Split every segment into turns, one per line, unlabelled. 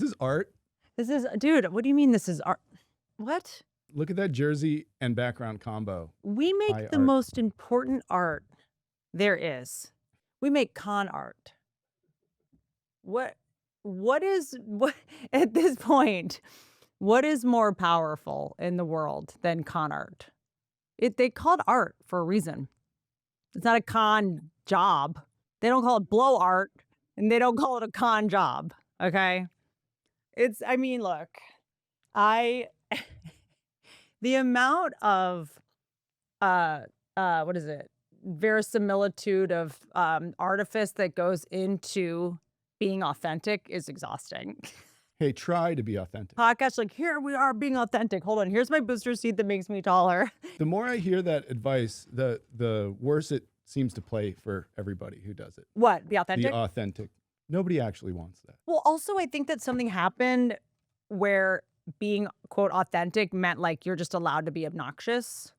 This is art.
This is, dude, what do you mean this is art? What?
Look at that jersey and background combo.
We
High
make the
art.
most important art there is. We make con art. What what at this point, what is more powerful in the world than con art? They call it art for a reason. It's not a con job. They don't call it blow art, and they don't call it a con job, okay? I mean, look, I the amount of, what is it? Verisimilitude of, artifice that goes into being authentic is exhausting.
Hey, try to be authentic.
Podcast, like, here we are being authentic. Hold on, here's my booster seat that makes me taller.
The more I hear that advice, the worse it seems to play for everybody who does it.
What? Be authentic?
The authentic. Nobody actually wants that.
Well, also, I think that something happened where being, quote, authentic meant like you're just allowed to be obnoxious.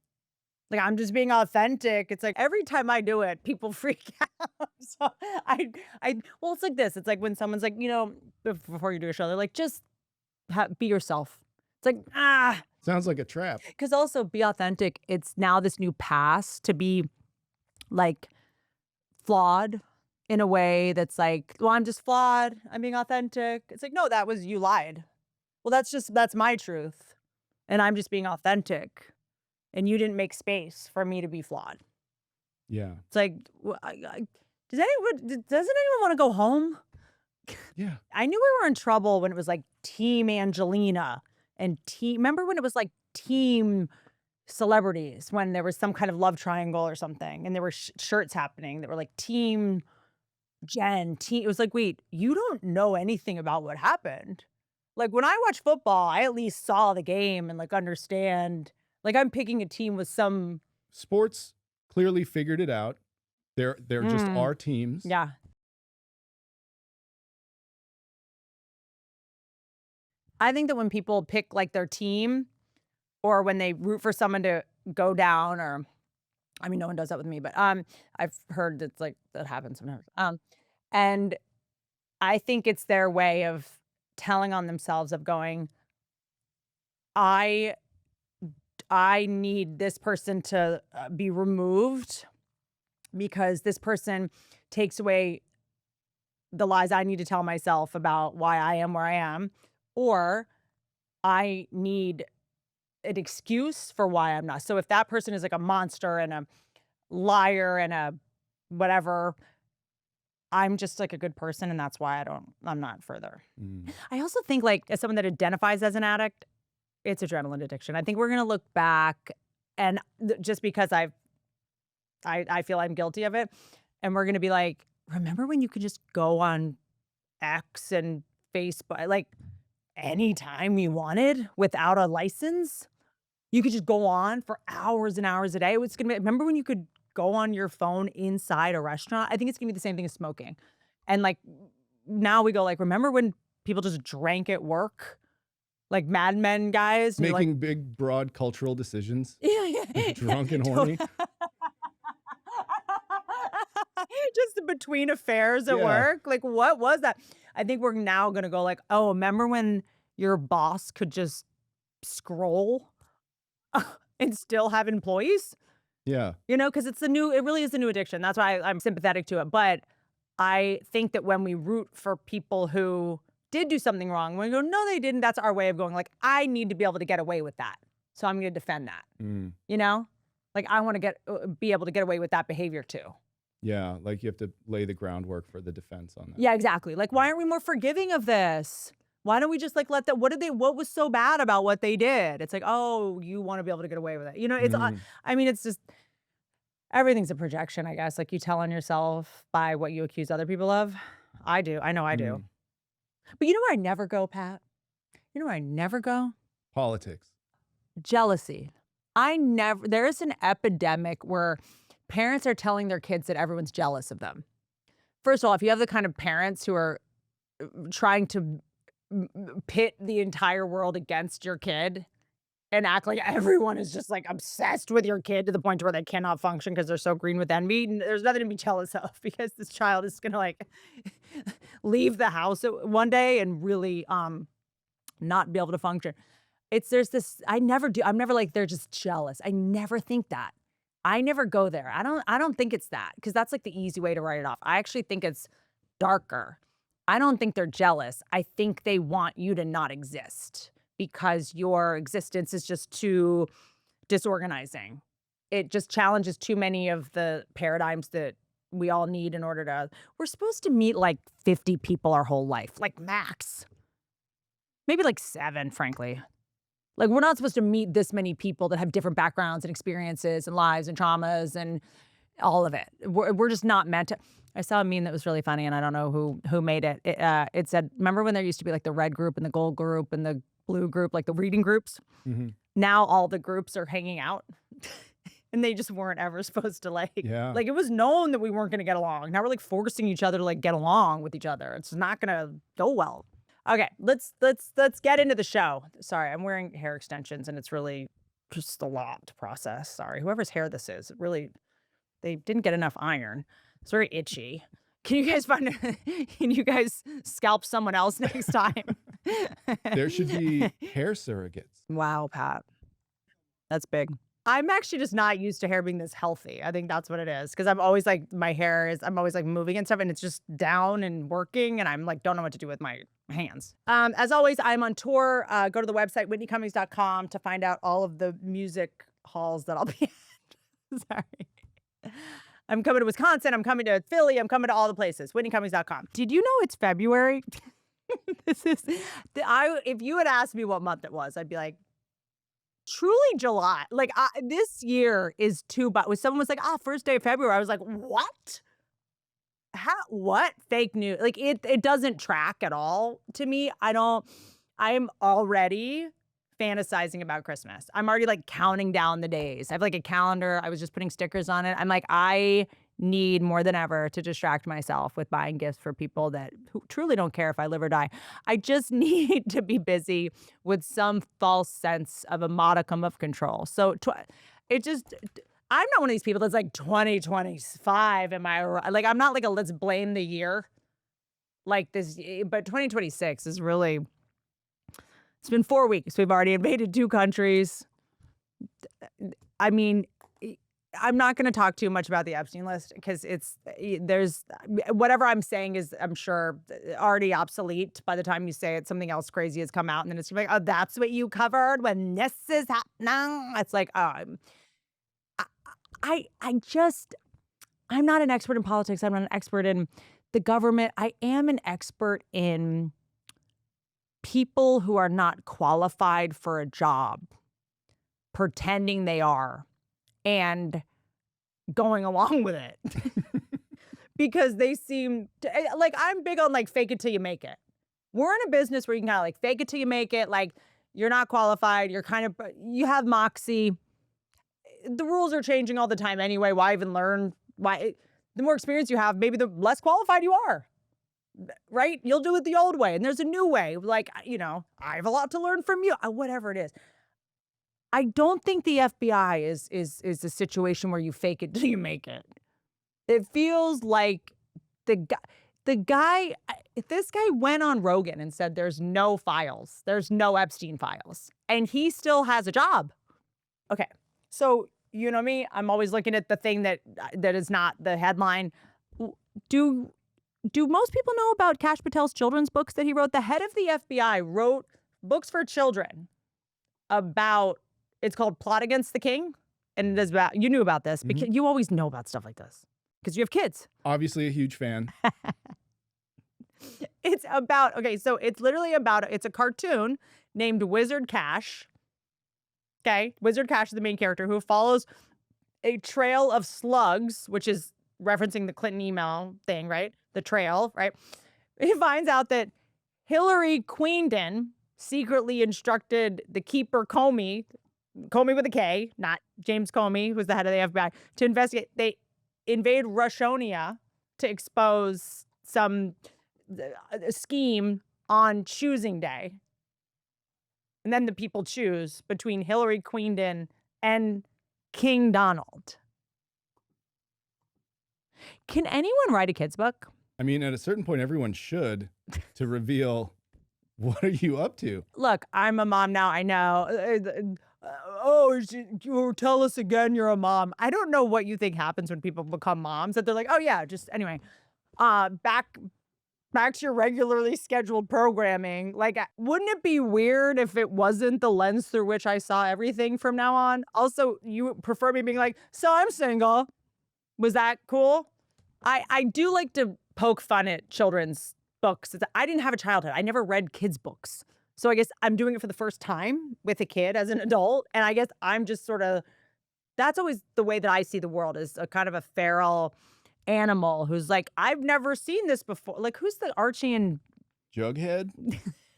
Like, I'm just being authentic. It's like every time I do it, people freak out. So well, it's like this. It's like when someone's like, before you do a show, they're like, just be yourself. It's like,
Sounds like a trap.
because also be authentic. It's now this new pass to be like flawed in a way that's like, well, I'm just flawed. I'm being authentic. It's like, no, you lied. Well, that's my truth. And I'm just being authentic. And you didn't make space for me to be flawed.
Yeah.
It's like, doesn't anyone want to go home?
Yeah.
I knew we were in trouble when it was like Team Angelina and remember when it was like team celebrities, when there was some kind of love triangle or something, and there were shirts happening that were like Team Jen, it was like, wait, you don't know anything about what happened. Like when I watch football, I at least saw the game and like understand. Like I'm picking a team with some
Sports clearly figured it out. They're just our teams.
Yeah. I think that when people pick like their team or when they root for someone to go down, or I mean no one does that with me, but I've heard that's like that happens sometimes. And I think it's their way of telling on themselves of going, I need this person to be removed because this person takes away the lies I need to tell myself about why I am where I am, or I need an excuse for why I'm not. So if that person is like a monster and a liar and a whatever, I'm just like a good person, and that's why I'm not further. I also think like as someone that identifies as an addict, it's adrenaline addiction. I think we're gonna look back and just because I feel I'm guilty of it, and we're gonna be like, remember when you could just go on X and Facebook like anytime you wanted without a license? You could just go on for hours and hours a day. It's gonna be, remember when you could go on your phone inside a restaurant? I think it's gonna be the same thing as smoking. And like now we go like, remember when people just drank at work? Like Mad Men guys.
Making big, broad cultural decisions.
Yeah.
Drunk and horny.
Just between affairs at work. Like, what was that? I think we're now going to go like, oh, remember when your boss could just scroll and still have employees?
Yeah.
Because it really is the new addiction. That's why I'm sympathetic to it. But I think that when we root for people who did do something wrong, when we go, no, they didn't, that's our way of going like, I need to be able to get away with that. So I'm going to defend that. Like I want to be able to get away with that behavior too.
Yeah, like you have to lay the groundwork for the defense on that.
Yeah, exactly. Like, why aren't we more forgiving of this? Why don't we just like let that? What was so bad about what they did? It's like, oh, you want to be able to get away with it. It's. I mean, it's just everything's a projection, I guess. Like you tell on yourself by what you accuse other people of. I do. I know I do. But you know where I never go, Pat? You know where I never go?
Politics.
Jealousy. There is an epidemic where parents are telling their kids that everyone's jealous of them. First of all, if you have the kind of parents who are trying to pit the entire world against your kid, and act like everyone is just like obsessed with your kid to the point where they cannot function because they're so green with envy. There's nothing to be jealous of because this child is gonna like leave the house one day and really not be able to function. There's this I never do. I'm never like they're just jealous. I never think that. I never go there. I don't think it's that because that's like the easy way to write it off. I actually think it's darker. I don't think they're jealous. I think they want you to not exist because your existence is just too disorganizing. It just challenges too many of the paradigms that we all need in order to we're supposed to meet like 50 people our whole life, like max. Maybe like 7, frankly. Like, we're not supposed to meet this many people that have different backgrounds and experiences and lives and traumas and all of it. We're just not meant to. I saw a meme that was really funny, and I don't know who made it. It said, remember when there used to be like the red group and the gold group and the blue group, like the reading groups?
Mm-hmm.
Now all the groups are hanging out. And they just weren't ever supposed to like it was known that we weren't going to get along. Now we're like forcing each other to like get along with each other. It's not going to go well. Okay, let's get into the show. Sorry, I'm wearing hair extensions and it's really just a lot to process. Sorry, whoever's hair this is, they didn't get enough iron. It's very itchy. Can you guys scalp someone else next time?
There should be hair surrogates.
Wow, Pat. That's big. I'm actually just not used to hair being this healthy. I think that's what it is. Because I'm always like, I'm always like moving and stuff, and it's just down and working, and I'm like, don't know what to do with my hands. As always, I'm on tour. Go to the website, WhitneyCummings.com, to find out all of the music halls that I'll be at. Sorry. I'm coming to Wisconsin. I'm coming to Philly. I'm coming to all the places. WhitneyCummings.com. Did you know it's February? If you had asked me what month it was, I'd be like, truly July. Like this year is when someone was like, first day of February. I was like, what? What? Fake news. Like it doesn't track at all to me. I'm already fantasizing about Christmas. I'm already like counting down the days. I have like a calendar. I was just putting stickers on it. I'm like, I need more than ever to distract myself with buying gifts for people who truly don't care if I live or die. I just need to be busy with some false sense of a modicum of control. So I'm not one of these people that's like 2025. I'm not like let's blame the year like this, but 2026 is really, it's been 4 weeks. We've already invaded 2 countries. I mean, I'm not going to talk too much about the Epstein list because there's whatever I'm saying is, I'm sure, already obsolete by the time you say it. Something else crazy has come out, and then it's like, oh, that's what you covered when this is happening. It's like, I'm not an expert in politics. I'm not an expert in the government. I am an expert in people who are not qualified for a job, pretending they are, and going along with it because they seem like, I'm big on like fake it till you make it. We're in a business where you can kind of like fake it till you make it. Like you're not qualified. You have moxie. The rules are changing all the time anyway. Why even learn? The more experience you have, maybe the less qualified you are, right? You'll do it the old way. And there's a new way. Like, I have a lot to learn from you, whatever it is. I don't think the FBI is a situation where you fake it till you make it. It feels like the guy, if this guy went on Rogan and said there's no files, there's no Epstein files, and he still has a job. Okay, so you know me, I'm always looking at the thing that is not the headline. Do most people know about Kash Patel's children's books that he wrote? The head of the FBI wrote books for children about. It's called Plot Against the King, and it is about, you knew about this, because you always know about stuff like this because you have kids.
Obviously a huge fan.
It's about, so it's literally about, it's a cartoon named Wizard Kash. Okay, Wizard Kash is the main character who follows a trail of slugs, which is referencing the Clinton email thing, right? The trail, right? He finds out that Hillary Queendon secretly instructed the keeper Comey with a K, not James Comey, who's the head of the FBI, to investigate. They invade Russia to expose some scheme on choosing day. And then the people choose between Hillary Queenan and King Donald. Can anyone write a kid's book?
I mean, at a certain point, everyone should to reveal what are you up to.
Look, I'm a mom now. I know. You tell us again you're a mom. I don't know what you think happens when people become moms. That they're like, oh yeah, just anyway. Back to your regularly scheduled programming. Like, wouldn't it be weird if it wasn't the lens through which I saw everything from now on? Also, you prefer me being like, so I'm single. Was that cool? I do like to poke fun at children's books. I didn't have a childhood. I never read kids' books. So I guess I'm doing it for the first time with a kid as an adult. And I guess I'm just sort of, that's always the way that I see the world, is a kind of a feral animal who's like, I've never seen this before. Like, who's the Archie and
Jughead?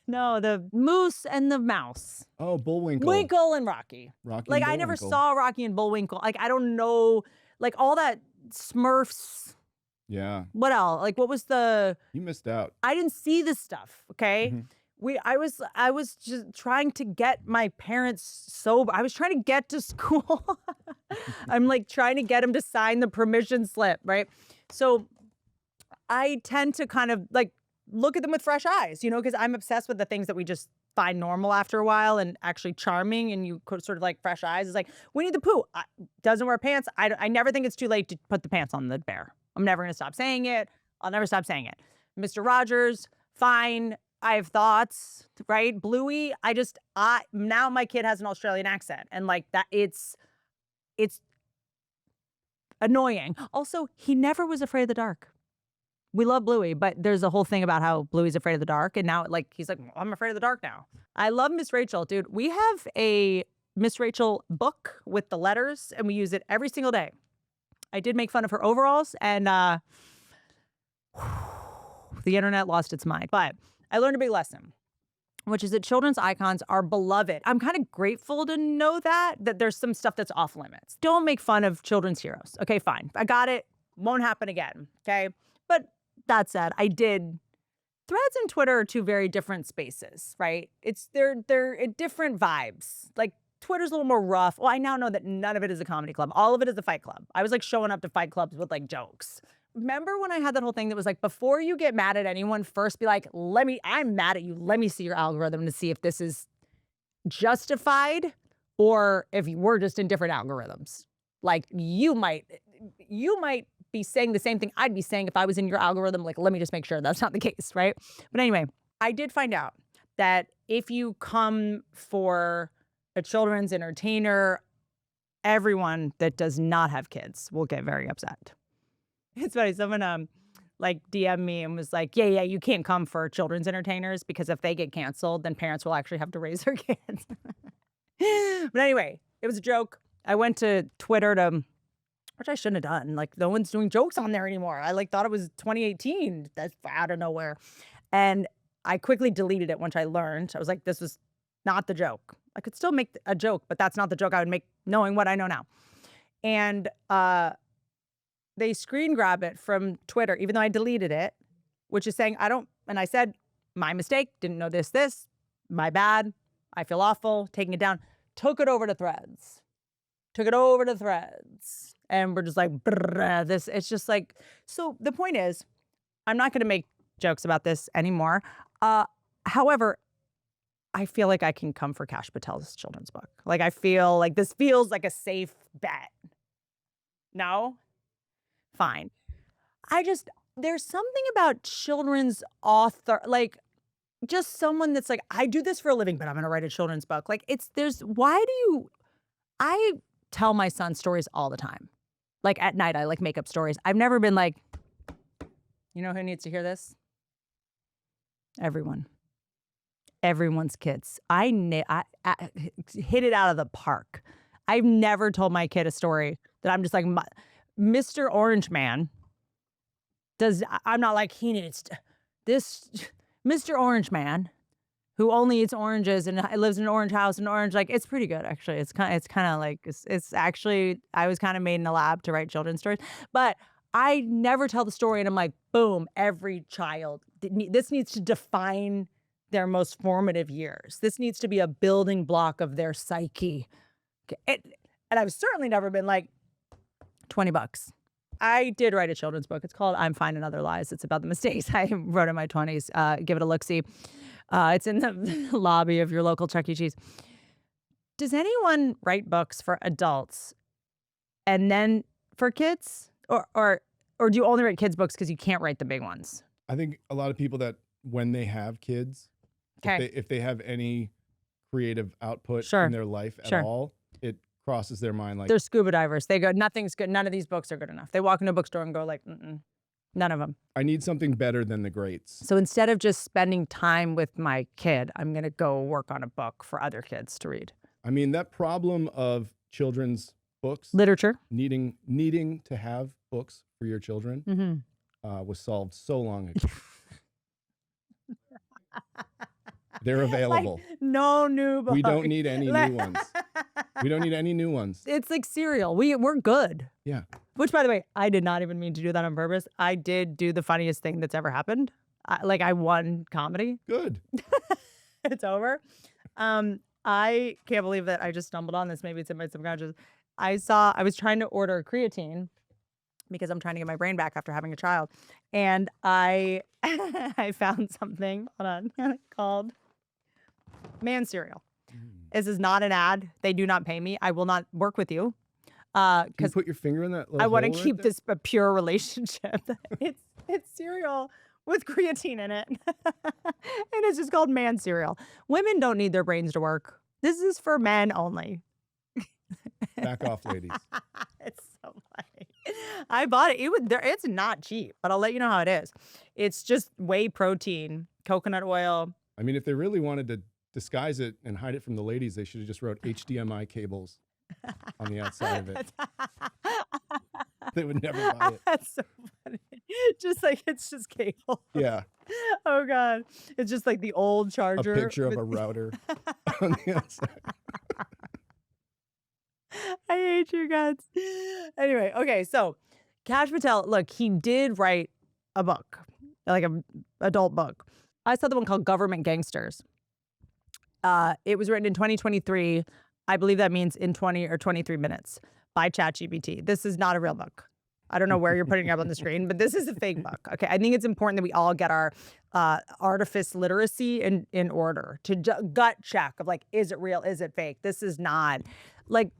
No, the moose and the mouse.
Oh, Bullwinkle.
Winkle and Rocky.
Rocky
Like,
and
I never
Bullwinkle.
saw Rocky and Bullwinkle. Like, I don't know, like all that Smurfs.
Yeah.
What else? Like, what was the?
You missed out.
I didn't see this stuff. Okay.
Mhm.
I was just trying to get my parents sober. I was trying to get to school. I'm like trying to get them to sign the permission slip, right? So I tend to kind of like look at them with fresh eyes, you know, because I'm obsessed with the things that we just find normal after a while and actually charming, and you could sort of like fresh eyes. It's like, Winnie the Pooh doesn't wear pants. I never think it's too late to put the pants on the bear. I'm never going to stop saying it. I'll never stop saying it. Mr. Rogers, fine. I have thoughts, right? Bluey, now my kid has an Australian accent, and like that, it's annoying. Also, he never was afraid of the dark. We love Bluey, but there's a whole thing about how Bluey's afraid of the dark, and now like he's like, I'm afraid of the dark now. I love Miss Rachel, dude. We have a Miss Rachel book with the letters, and we use it every single day. I did make fun of her overalls, and the internet lost its mind. But I learned a big lesson, which is that children's icons are beloved. I'm kind of grateful to know that there's some stuff that's off limits. Don't make fun of children's heroes. Okay, fine. I got it. Won't happen again. Okay. But that said, I did. Threads and Twitter are two very different spaces, right? They're different vibes. Like, Twitter's a little more rough. Well, I now know that none of it is a comedy club. All of it is a fight club. I was like showing up to fight clubs with like jokes. Remember when I had that whole thing that was like, before you get mad at anyone, first be like, I'm mad at you. Let me see your algorithm to see if this is justified or if we're just in different algorithms. Like, you might be saying the same thing I'd be saying if I was in your algorithm. Like, let me just make sure that's not the case, right? But anyway, I did find out that if you come for a children's entertainer, everyone that does not have kids will get very upset. It's funny. Someone like DM'd me and was like, yeah, you can't come for children's entertainers because if they get canceled, then parents will actually have to raise their kids. But anyway, it was a joke. I went to Twitter which I shouldn't have done. Like, no one's doing jokes on there anymore. I like thought it was 2018. That's out of nowhere. And I quickly deleted it once I learned. I was like, this was not the joke. I could still make a joke, but that's not the joke I would make knowing what I know now. And they screen grab it from Twitter, even though I deleted it, which is saying, and I said, my mistake, didn't know this, my bad, I feel awful, taking it down, took it over to Threads. And we're just like, it's just like, so the point is, I'm not going to make jokes about this anymore. However, I feel like I can come for Kash Patel's children's book. Like, I feel like this feels like a safe bet. No? Fine. There's something about children's author, like just someone that's like, I do this for a living, but I'm going to write a children's book. Like, I tell my son stories all the time. Like, at night, I like make up stories. I've never been like, you know who needs to hear this? Everyone's kids. I hit it out of the park. I've never told my kid a story that I'm just like, Mr. Orange Man I'm not like, he needs to, this Mr. Orange Man who only eats oranges and lives in an orange house and orange, like, it's pretty good, actually. It's kind of like, it's actually, I was kind of made in a lab to write children's stories, but I never tell the story and I'm like, boom, every child, this needs to define their most formative years. This needs to be a building block of their psyche. And I've certainly never been like, $20. I did write a children's book. It's called I'm Finding Other Lies. It's about the mistakes I wrote in my 20s. Give it a look-see. It's in the lobby of your local Chuck E. Cheese. Does anyone write books for adults and then for kids? Or do you only write kids' books because you can't write the big ones?
I think a lot of people that when they have kids, if they have any creative output in their life at all, it crosses their mind like
they're scuba divers. They go, nothing's good. None of these books are good enough. They walk into a bookstore and go like, none of them.
I need something better than the greats.
So instead of just spending time with my kid, I'm going to go work on a book for other kids to read.
I mean, that problem of children's books,
literature,
needing to have books for your children was solved so long ago. They're available.
Like, no new books.
We don't need any new ones. We don't need any new ones.
It's like cereal. We're good.
Yeah.
Which, by the way, I did not even mean to do that on purpose. I did do the funniest thing that's ever happened. I won comedy.
Good.
It's over. I can't believe that I just stumbled on this. Maybe it's in my subconscious. I was trying to order creatine because I'm trying to get my brain back after having a child. And I found something, hold on, called Man Cereal. This is not an ad. They do not pay me. I will not work with you.
Can you put your finger in that little
I want to
hole
keep
right
this a pure relationship. It's cereal with creatine in it. And it's just called Man Cereal. Women don't need their brains to work. This is for men only.
Back off, ladies.
It's so funny. I bought it. It's not cheap, but I'll let you know how it is. It's just whey protein, coconut oil.
I mean, if they really wanted to disguise it and hide it from the ladies, they should have just wrote HDMI cables on the outside of it. They would never buy it.
That's so funny. Just like it's just cable.
Yeah.
Oh God. It's just like the old charger.
A picture of a router on the outside.
I hate you guys. Anyway, okay, so Kash Patel, look, he did write a book, like an adult book. I saw the one called Government Gangsters. It was written in 2023. I believe that means in 20 or 23 minutes by ChatGPT. This is not a real book. I don't know where you're putting it up on the screen, but this is a fake book. Okay, I think it's important that we all get our artifice literacy in order to gut check of like, is it real? Is it fake? This is not like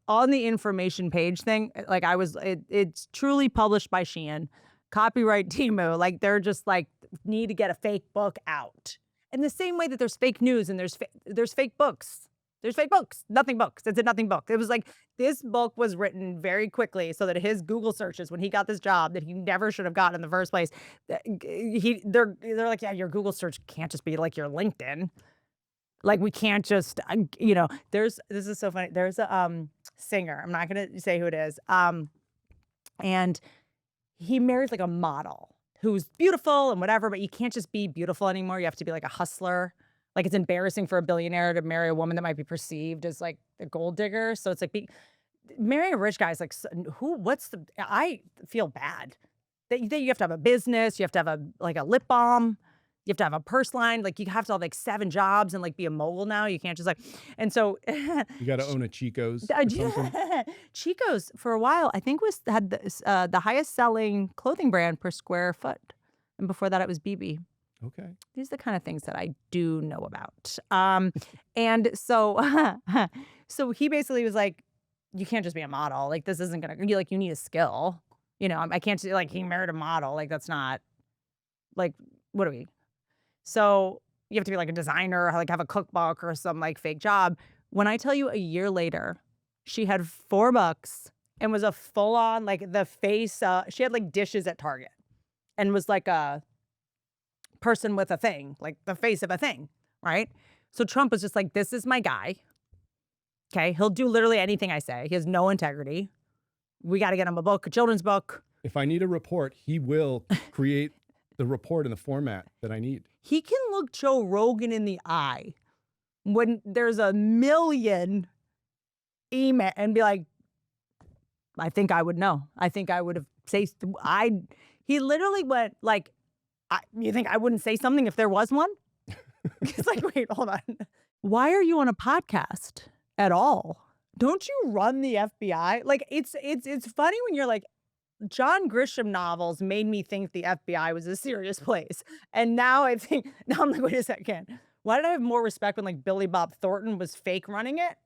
on the information page thing. Like it's truly published by Shein, copyright Temu. Like they're just like need to get a fake book out. In the same way that there's fake news and there's fake books. There's fake books, nothing books. It's a nothing book. It was like this book was written very quickly so that his Google searches when he got this job that he never should have gotten in the first place. They're like, yeah, your Google search can't just be like your LinkedIn. Like we can't just, this is so funny. There's a singer. I'm not gonna say who it is. And he married like a model who's beautiful and whatever, but you can't just be beautiful anymore. You have to be like a hustler. Like it's embarrassing for a billionaire to marry a woman that might be perceived as like a gold digger. So it's like marrying a rich guy is like, I feel bad. That you have to have a business. You have to have a lip balm. You have to have a purse line. Like you have to have like 7 jobs and like be a mogul now. You can't just like, and so.
You got to own a Chico's or something.
Chico's for a while, I think had the highest selling clothing brand per square foot. And before that it was BB.
Okay.
These are the kind of things that I do know about. And so, so he basically was like, you can't just be a model. Like, this isn't going to, you need a skill. I can't say, like, he married a model. Like, that's not, like, what are we? So you have to be, like, a designer, like, have a cookbook or some, like, fake job. When I tell you a year later, she had $4 and was a full-on, like, the face, she had, like, dishes at Target and was, like, a person with a thing, like the face of a thing, right? So Trump was just like, this is my guy. Okay, he'll do literally anything I say. He has no integrity. We got to get him a book, a children's book.
If I need a report, he will create the report in the format that I need.
He can look Joe Rogan in the eye when there's a million email and be like, I think I would know. I think I would have he literally went like, you think I wouldn't say something if there was one? It's like, wait, hold on. Why are you on a podcast at all? Don't you run the FBI? Like, it's funny when you're like, John Grisham novels made me think the FBI was a serious place. And now I'm like, wait a second. Why did I have more respect when like Billy Bob Thornton was fake running it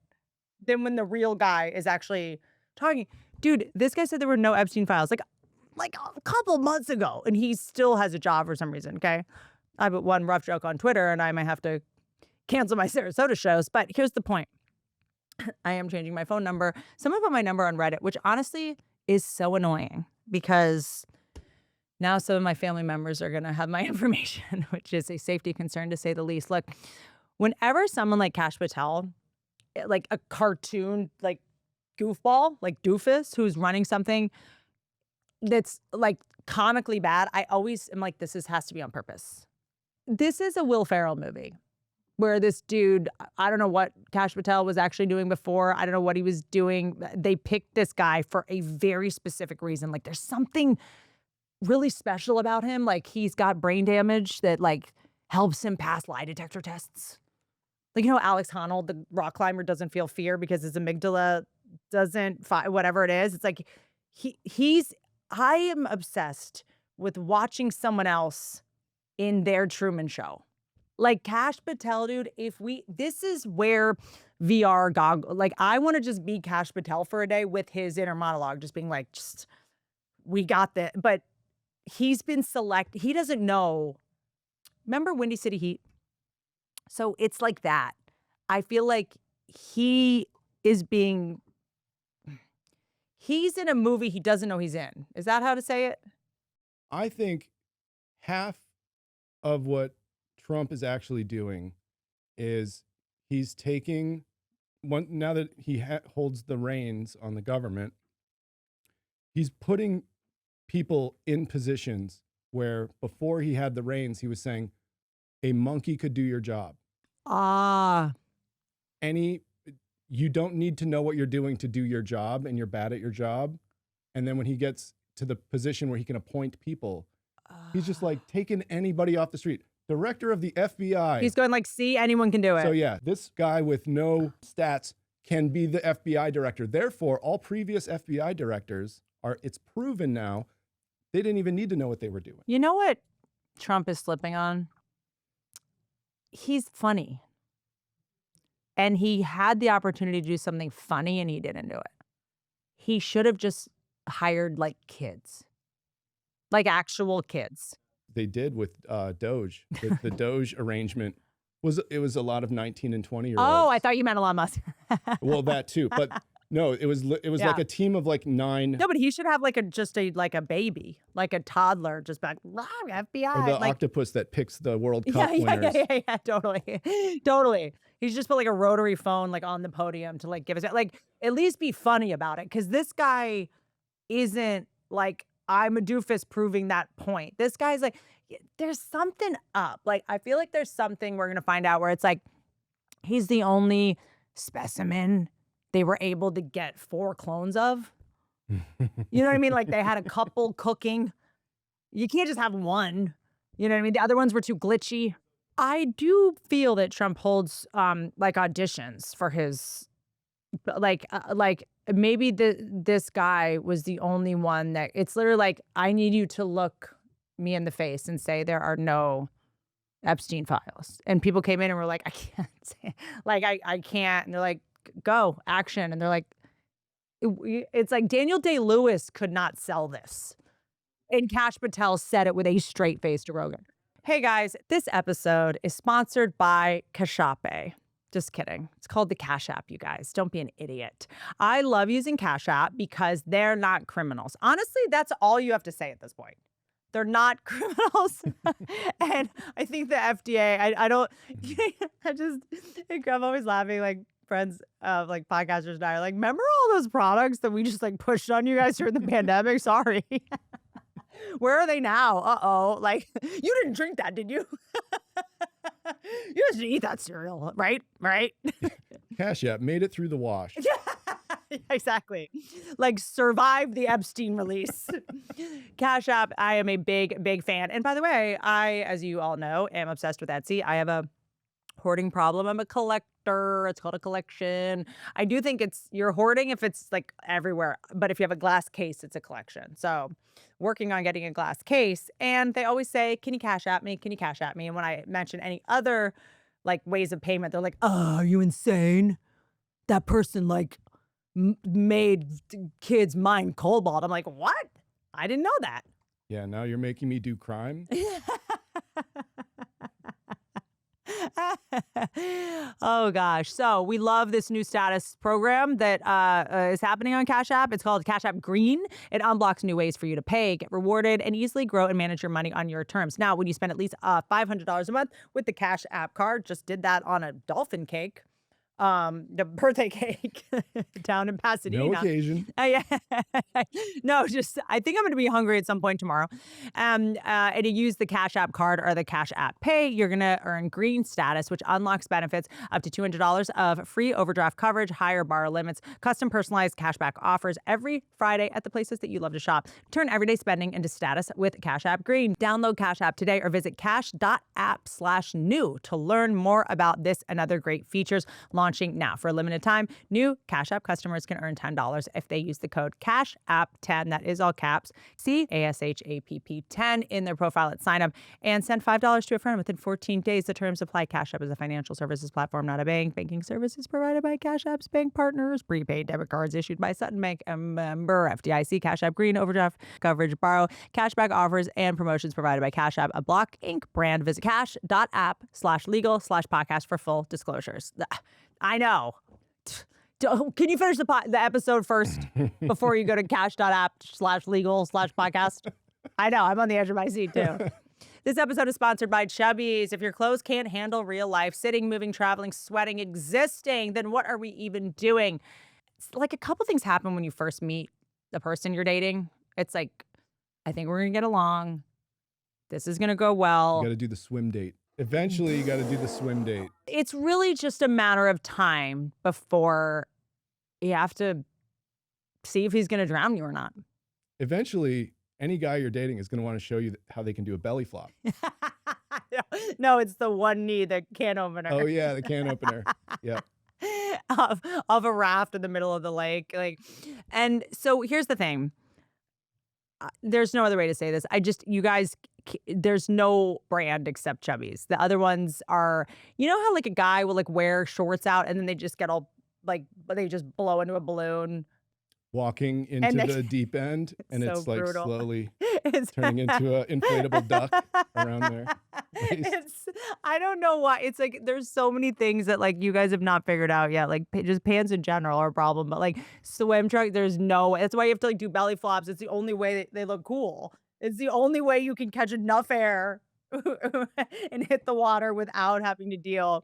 than when the real guy is actually talking? Dude, this guy said there were no Epstein files like a couple months ago, and he still has a job for some reason, okay? I have one rough joke on Twitter, and I might have to cancel my Sarasota shows, but here's the point. I am changing my phone number. Someone put my number on Reddit, which honestly is so annoying because now some of my family members are going to have my information, which is a safety concern to say the least. Look, whenever someone like Kash Patel, like a cartoon, like goofball, like doofus, who's running something that's like comically bad, I always am like, has to be on purpose. This is a Will Ferrell movie where this dude, I don't know what Kash Patel was actually doing before. I don't know what he was doing. They picked this guy for a very specific reason. Like there's something really special about him. Like he's got brain damage that like helps him pass lie detector tests. Like, you know, Alex Honnold, the rock climber, doesn't feel fear because his amygdala doesn't whatever it is. It's like I am obsessed with watching someone else in their Truman Show. Like Kash Patel, dude, this is where VR goggle, like I want to just be Kash Patel for a day with his inner monologue, just being like, we got that. But he's been selected. He doesn't know. Remember Windy City Heat? So it's like that. I feel like he's in a movie he doesn't know he's in. Is that how to say it?
I think half of what Trump is actually doing is he's taking now that he holds the reins on the government, he's putting people in positions where before he had the reins, he was saying a monkey could do your job. You don't need to know what you're doing to do your job, and you're bad at your job. And then when he gets to the position where he can appoint people, he's just like taking anybody off the street. Director of the FBI.
He's going like, see, anyone can do it.
So yeah, this guy with no stats can be the FBI director. Therefore, all previous FBI directors it's proven now, they didn't even need to know what they were doing.
You know what Trump is slipping on? He's funny. And he had the opportunity to do something funny and he didn't do it. He should have just hired like kids, like actual kids.
They did with Doge. The Doge arrangement was a lot of 19 and 20-year-olds.
Oh, I thought you meant Elon Musk.
Well, that too, but no, it was like a team of like 9.
No, but he should have like a baby, like a toddler, just back FBI.
Or the
like,
octopus that picks the World Cup winners.
Yeah, totally. He should just put like a rotary phone like on the podium to like give us like at least be funny about it, because this guy isn't like, I'm a doofus proving that point. This guy's like, there's something up. Like, I feel like there's something we're going to find out where it's like, he's the only specimen they were able to get 4 clones of. You know what I mean? Like, they had a couple cooking. You can't just have one. You know what I mean? The other ones were too glitchy. I do feel that Trump holds like auditions for his, like maybe this guy was the only one that it's literally like, I need you to look me in the face and say there are no Epstein files. And people came in and were like, I can't say, like, I can't. And they're like, go, action. And they're like, it's like Daniel Day-Lewis could not sell this. And Kash Patel said it with a straight face to Rogan. Hey guys, this episode is sponsored by CASHAPP. Just kidding. It's called the CASHAPP, you guys. Don't be an idiot. I love using CASHAPP because they're not criminals. Honestly, that's all you have to say at this point. They're not criminals. And I think the FDA, I'm always laughing, like friends of like podcasters and I are like, remember all those products that we just like pushed on you guys during the pandemic? Sorry. Where are they now? Uh-oh. Like, you didn't drink that, did you? You just eat that cereal, right? Right?
CASHAPP made it through the wash.
Exactly. Like, survived the Epstein release. CASHAPP, I am a big, big fan. And by the way, I, as you all know, am obsessed with Etsy. I have a hoarding problem. I'm a collector. It's called a collection. I do think you're hoarding if it's like everywhere, but if you have a glass case, it's a collection. So working on getting a glass case, and they always say, "Can you cash at me? Can you cash at me?" And when I mention any other like ways of payment, they're like, "Oh, are you insane? That person like made kids mine cobalt." I'm like, "What? I didn't know that."
Yeah, now you're making me do crime.
Oh gosh. So we love this new status program that is happening on Cash App. It's called Cash App Green. It unblocks new ways for you to pay, get rewarded, and easily grow and manage your money on your terms. Now, when you spend at least $500 a month with the Cash App card, just did that on a dolphin cake, the birthday cake down in Pasadena.
No occasion.
Yeah. No, just I think I'm going to be hungry at some point tomorrow. And you use the Cash App card or the Cash App Pay, you're going to earn green status, which unlocks benefits up to $200 of free overdraft coverage, higher borrow limits, custom personalized cashback offers every Friday at the places that you love to shop. Turn everyday spending into status with Cash App Green. Download Cash App today or visit cash.app/new to learn more about this and other great features. Launching now for a limited time. New Cash App customers can earn $10 if they use the code CASHAPP10, that is all caps, CASHAPP10 in their profile at sign up, and send $5 to a friend within 14 days. The terms apply. Cash App is a financial services platform, not a bank. Banking services provided by Cash App's bank partners. Prepaid debit cards issued by Sutton Bank, a member FDIC. Cash App Green overdraft coverage, borrow, cashback offers, and promotions provided by Cash App, a Block Inc. brand. Visit cash.app/legal/podcast for full disclosures. I know. Can you finish the episode first before you go to cash.app/legal/podcast? I know. I'm on the edge of my seat, too. This episode is sponsored by Chubbies. If your clothes can't handle real life, sitting, moving, traveling, sweating, existing, then what are we even doing? It's like a couple things happen when you first meet the person you're dating. It's like, I think we're going to get along. This is going to go well.
You got to do the swim date. Eventually, you got to do the swim date.
It's really just a matter of time before you have to see if he's going to drown you or not.
Eventually, any guy you're dating is going to want to show you how they can do a belly flop.
No, it's the one knee, the can opener.
Oh, yeah, the can opener. Yeah.
of a raft in the middle of the lake. And so here's the thing. There's no other way to say this. You guys, there's no brand except Chubbies. The other ones are, you know how like a guy will like wear shorts out and then they just get all like, they just blow into a balloon.
Walking into the deep end, and
so
it's like
brutal.
slowly turning into an inflatable duck around there.
I don't know why. It's like there's so many things that like you guys have not figured out yet. Like just pants in general are a problem, but like swim trunk, there's no way. That's why you have to like do belly flops. It's the only way they look cool. It's the only way you can catch enough air and hit the water without having to deal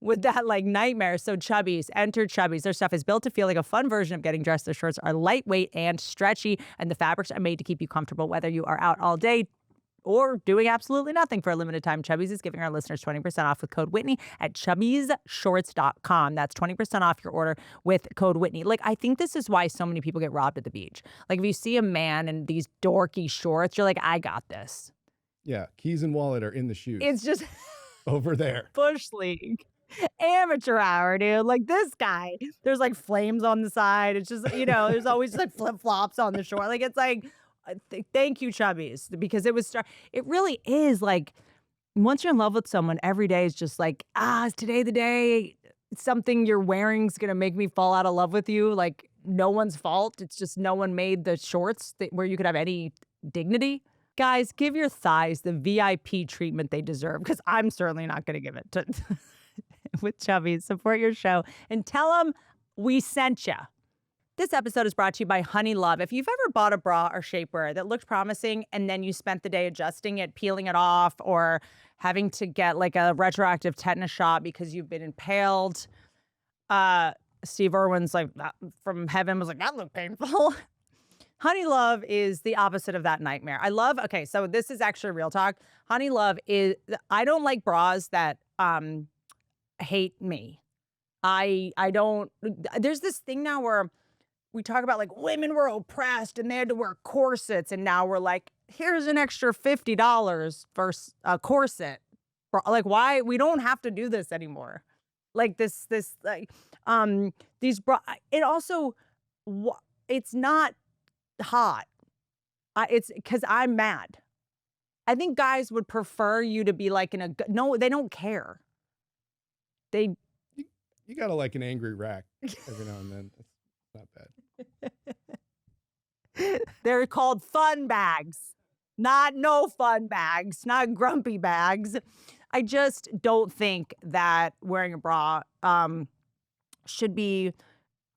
with that like nightmare. So Chubbies, enter Chubbies. Their stuff is built to feel like a fun version of getting dressed. Their shirts are lightweight and stretchy, and the fabrics are made to keep you comfortable whether you are out all day or doing absolutely nothing. For a limited time, Chubbies is giving our listeners 20% off with code Whitney at chubbiesshorts.com. That's 20% off your order with code Whitney. Like, I think this is why so many people get robbed at the beach. Like, if you see a man in these dorky shorts, you're like, I got this.
Yeah, keys and wallet are in the shoes.
It's just
over there.
Bush League. Amateur hour, dude. Like this guy, there's like flames on the side. It's just, there's always like flip flops on the shore. Like it's like, thank you, Chubbies, because it really is like once you're in love with someone, every day is just like, is today the day? Something you're wearing is gonna make me fall out of love with you. Like no one's fault. It's just no one made the shorts where you could have any dignity. Guys, give your thighs the VIP treatment they deserve, because I'm certainly not gonna give it to. With Chubbies. Support your show and tell them we sent you. This episode is brought to you by HONEYLOVE. If you've ever bought a bra or shapewear that looked promising and then you spent the day adjusting it, peeling it off, or having to get like a retroactive tetanus shot because you've been impaled, Steve Irwin's like from heaven was like, that looked painful. HONEYLOVE is the opposite of that nightmare. Okay, so this is actually real talk. HONEYLOVE is, I don't like bras that hate me. I don't, there's this thing now where we talk about like women were oppressed and they had to wear corsets, and now we're like, here's an extra $50 for a corset. Like, why we don't have to do this anymore. Like this like these bra it also it's not hot. It's because I'm mad. I think guys would prefer you to be like in a no, they don't care. They
You, you gotta like an angry rack every now and then. That's not bad.
they're called fun bags, not no fun bags, not grumpy bags. I just don't think that wearing a bra should be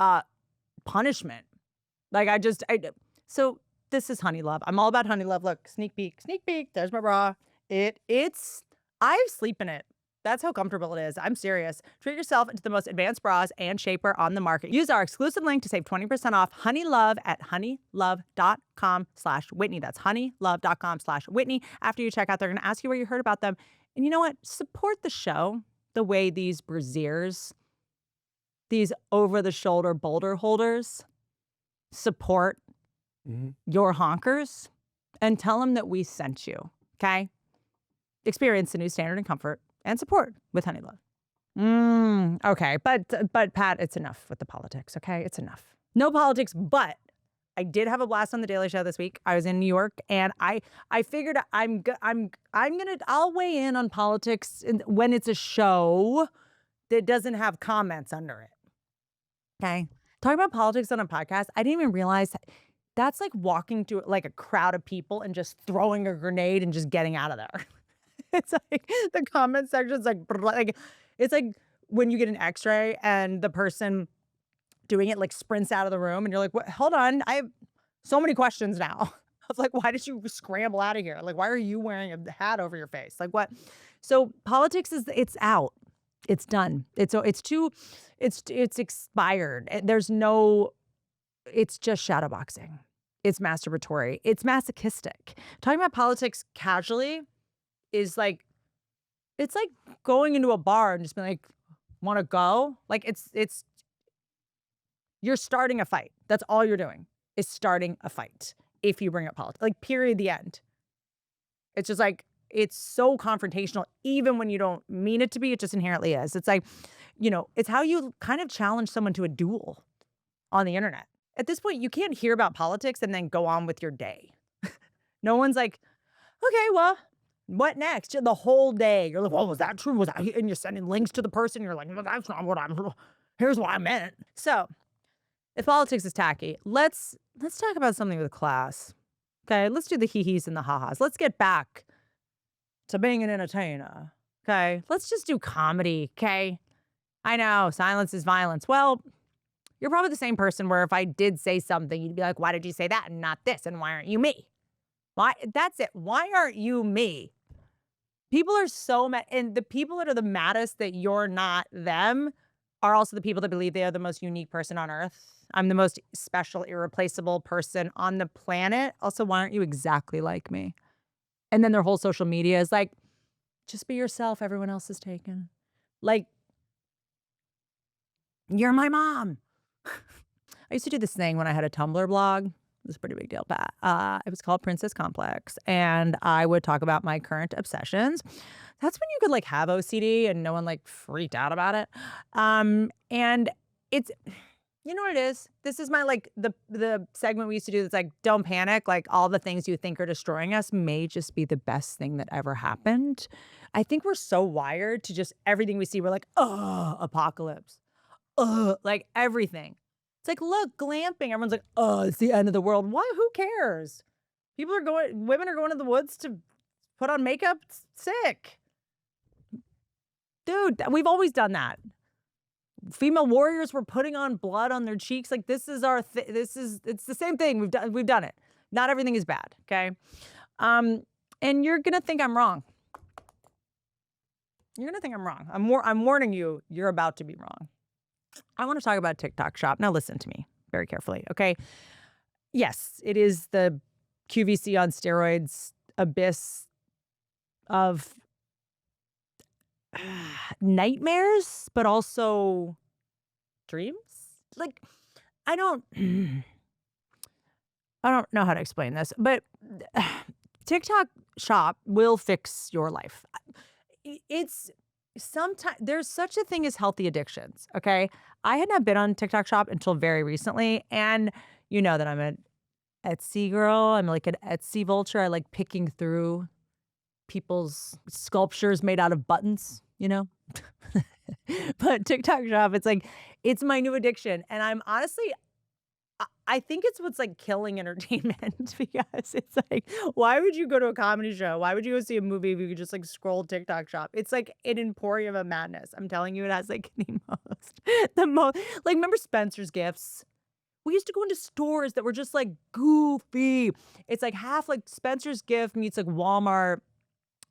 uh punishment. Like so this is Honey Love. I'm all about Honey Love. Look, sneak peek, sneak peek. There's my bra. I sleep in it. That's how comfortable it is. I'm serious. Treat yourself into the most advanced bras and shaper on the market. Use our exclusive link to save 20% off Honey Love at honeylove.com/Whitney. That's honeylove.com/Whitney. After you check out, they're going to ask you where you heard about them. And you know what? Support the show the way these brassieres, these over-the-shoulder boulder holders, support your honkers, and tell them that we sent you, okay? Experience the new standard in comfort and support with Honey Love. Okay, but Pat, it's enough with the politics, okay? It's enough. No politics, but I did have a blast on the Daily Show this week. I was in New York, and I figured I'll weigh in on politics when it's a show that doesn't have comments under it. Okay, talking about politics on a podcast, I didn't even realize that's like walking through like a crowd of people and just throwing a grenade and just getting out of there. It's like the comment section's like it's like when you get an X-ray and the person doing it like sprints out of the room and you're like, what? Hold on, I have so many questions now. I was like, why did you scramble out of here? Like, why are you wearing a hat over your face? Like, what? So politics it's out. It's done. It's expired. It's just shadowboxing. It's masturbatory. It's masochistic. Talking about politics casually is like, it's like going into a bar and just being like, want to go? Like you're starting a fight. That's all you're doing is starting a fight. If you bring up politics, like period, the end. It's just like, it's so confrontational, even when you don't mean it to be, it just inherently is. It's like, it's how you kind of challenge someone to a duel on the internet. At this point, you can't hear about politics and then go on with your day. No one's like, okay, well, what next? The whole day. You're like, well, was that true? Was that? And you're sending links to the person. You're like, well, that's not here's what I meant. So if politics is tacky, let's talk about something with class. Okay, let's do the hee-hees and the ha-has. Let's get back to being an entertainer. Okay, let's just do comedy. Okay, I know silence is violence. Well, you're probably the same person where if I did say something, you'd be like, why did you say that and not this? And why aren't you me? Why? That's it. Why aren't you me? People are so mad. And the people that are the maddest that you're not them are also the people that believe they are the most unique person on earth. I'm the most special, irreplaceable person on the planet. Also, why aren't you exactly like me? And then their whole social media is like, just be yourself. Everyone else is taken. Like, you're my mom. I used to do this thing when I had a Tumblr blog. It was a pretty big deal, Pat. It was called Princess Complex. And I would talk about my current obsessions. That's when you could like have OCD and no one like freaked out about it. And it's, you know what it is? This is my like the segment we used to do that's like, don't panic. Like all the things you think are destroying us may just be the best thing that ever happened. I think we're so wired to just everything we see, we're like, oh, apocalypse. Like everything. It's like, look, glamping. Everyone's like, oh, it's the end of the world. Why? Who cares? Women are going to the woods to put on makeup. It's sick. Dude, we've always done that. Female warriors were putting on blood on their cheeks. Like this is it's the same thing. We've done it. Not everything is bad. Okay. And you're going to think I'm wrong. You're going to think I'm wrong. I'm warning you, you're about to be wrong. I want to talk about TikTok Shop. Now listen to me very carefully, okay? Yes, it is the QVC on steroids abyss of nightmares, but also dreams. Like, I don't know how to explain this, but TikTok Shop will fix your life. It's sometimes there's such a thing as healthy addictions. Okay. I had not been on TikTok Shop until very recently. And you know that I'm an Etsy girl. I'm like an Etsy vulture. I like picking through people's sculptures made out of buttons, you know? But TikTok Shop, it's like, it's my new addiction. And I'm honestly, I think it's what's like killing entertainment because it's like, why would you go to a comedy show? Why would you go see a movie if you could just like scroll TikTok Shop? It's like an emporium of madness. I'm telling you, it has like the most, like, remember Spencer's Gifts? We used to go into stores that were just like goofy. It's like half like Spencer's Gift meets like Walmart.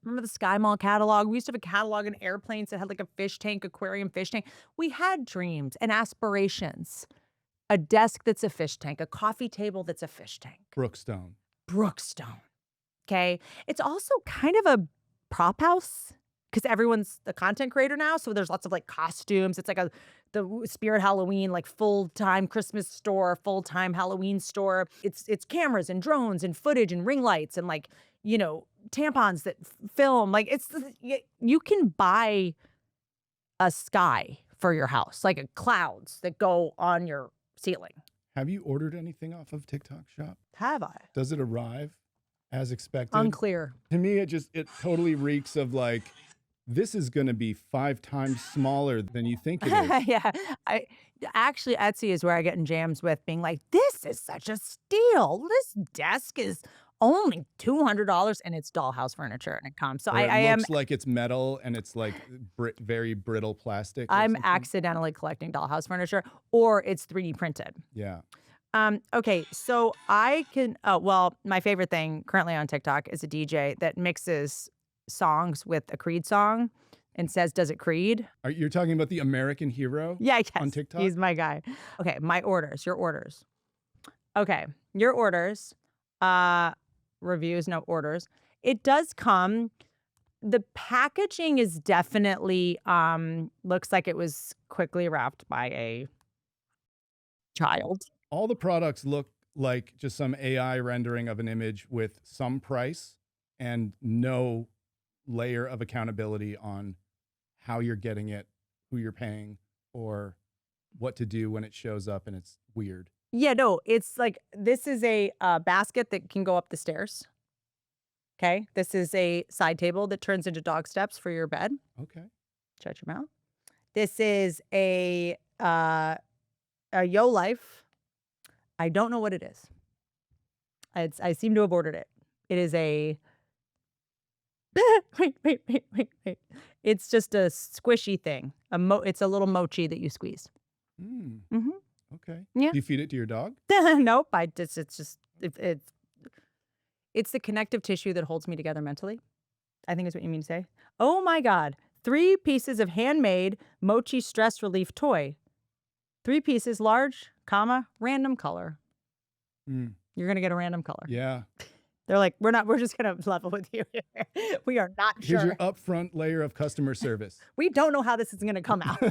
Remember the Sky Mall catalog? We used to have a catalog in airplanes that had like a fish tank, aquarium fish tank. We had dreams and aspirations. A desk that's a fish tank, a coffee table that's a fish tank.
Brookstone.
Brookstone. Okay. It's also kind of a prop house because everyone's a content creator now. So there's lots of like costumes. It's like the Spirit Halloween, like full-time Christmas store, full-time Halloween store. It's cameras and drones and footage and ring lights and like, you know, tampons that film. Like you can buy a sky for your house, like clouds that go on your ceiling.
Have you ordered anything off of TikTok Shop?
Have I?
Does it arrive as expected?
Unclear.
To me, it totally reeks of like, this is going to be 5 times smaller than you think it is.
Yeah. Actually, Etsy is where I get in jams with being like, this is such a steal. This desk is only $200 and it's dollhouse furniture and it comes. So
Or
I
it
am
looks like it's metal and it's like very brittle plastic. or
I'm
something.
accidentally collecting dollhouse furniture or it's 3D printed.
Yeah.
Okay, so I can well, my favorite thing currently on TikTok is a DJ that mixes songs with a Creed song and says, "Does it Creed?"
You're talking about the American Hero?
Yeah, yes.
On TikTok?
He's my guy. Okay, my orders, your orders. Okay, your orders. Reviews, no orders. It does come. The packaging is definitely looks like it was quickly wrapped by a child.
All the products look like just some AI rendering of an image with some price and no layer of accountability on how you're getting it, who you're paying, or what to do when it shows up and it's weird.
Yeah, no, it's like this is a basket that can go up the stairs. Okay, this is a side table that turns into dog steps for your bed.
Okay.
Shut your mouth. This is a Yo Life. I don't know what it is. I seem to have ordered it. It is a wait. It's just a squishy thing. It's a little mochi that you squeeze. Mm-hmm.
Okay.
Yeah.
Do you feed it to your dog?
Nope. It's the connective tissue that holds me together mentally. I think is what you mean to say. Oh my God. 3 pieces of handmade mochi stress relief toy. 3 pieces, large, comma, random color. You're going to get a random color.
Yeah.
They're like, we're just going to level with you here. We are not sure.
Here's your upfront layer of customer service.
We don't know how this is going to come out.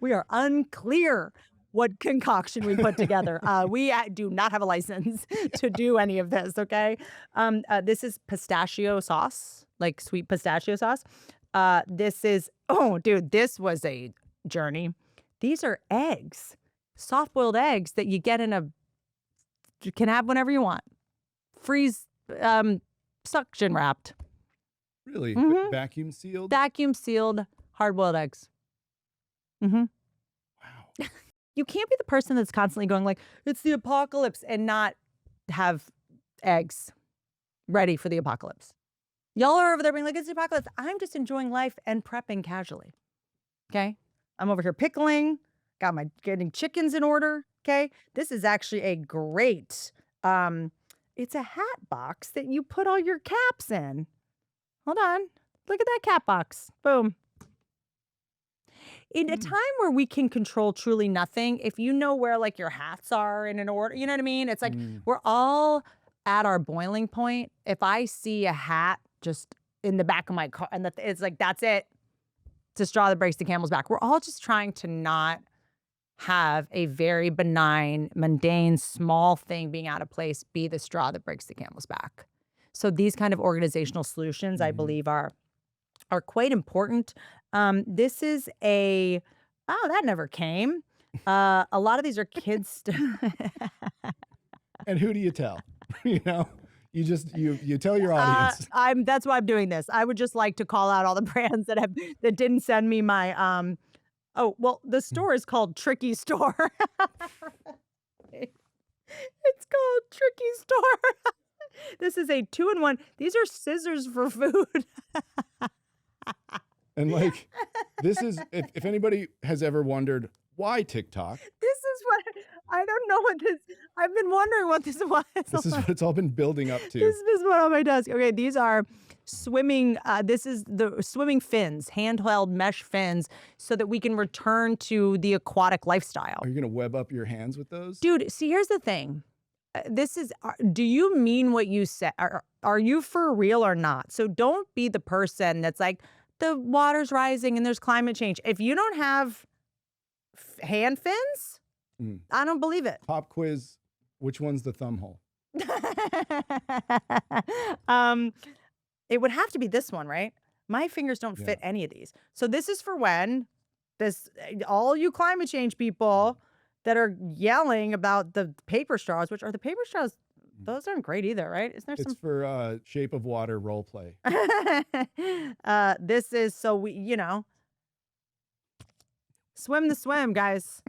We are unclear what concoction we put together. We do not have a license to do any of this, okay? This is pistachio sauce, like sweet pistachio sauce. This is, oh, dude, this was a journey. These are eggs, soft-boiled eggs that you get you can have whenever you want. Freeze, suction wrapped.
Really?
Mm-hmm.
Vacuum sealed?
Vacuum sealed, hard-boiled eggs. Mm-hmm.
Wow.
You can't be the person that's constantly going like, it's the apocalypse and not have eggs ready for the apocalypse. Y'all are over there being like, it's the apocalypse. I'm just enjoying life and prepping casually. Okay? I'm over here pickling, getting chickens in order. Okay? This is actually a great, it's a hat box that you put all your caps in. Hold on. Look at that cap box. Boom. In a time where we can control truly nothing, if you know where like your hats are in an order, you know what I mean? It's like we're all at our boiling point. If I see a hat just in the back of my car and it's like, that's it. It's a straw that breaks the camel's back. We're all just trying to not have a very benign, mundane, small thing being out of place be the straw that breaks the camel's back. So these kind of organizational solutions, I believe, are are quite important. This is a oh, that never came. A lot of these are kids
And who do you tell? You know, you tell your audience.
that's why I'm doing this. I would just like to call out all the brands that didn't send me my oh, well, the store is called Tricky Store. It's called Tricky Store. This is a 2-in-1. These are scissors for food.
And like, this is if anybody has ever wondered why TikTok,
This is what I don't know what this. I've been wondering what this was.
this is what it's all been building up to.
This is what on my desk. Okay, these are swimming. This is the swimming fins, handheld mesh fins, so that we can return to the aquatic lifestyle.
Are you gonna web up your hands with those?
Dude, see, here's the thing. This is. Do you mean what you said? Are you for real or not? So don't be the person that's like, the water's rising and there's climate change. If you don't have hand fins, I don't believe it.
Pop quiz, which one's the thumb hole?
It would have to be this one, right? My fingers don't fit any of these. So this is for when all you climate change people that are yelling about the paper straws, which are the paper straws, those aren't great either, right? Isn't there
It's for Shape of Water role play.
This is so we, swim the swim, guys.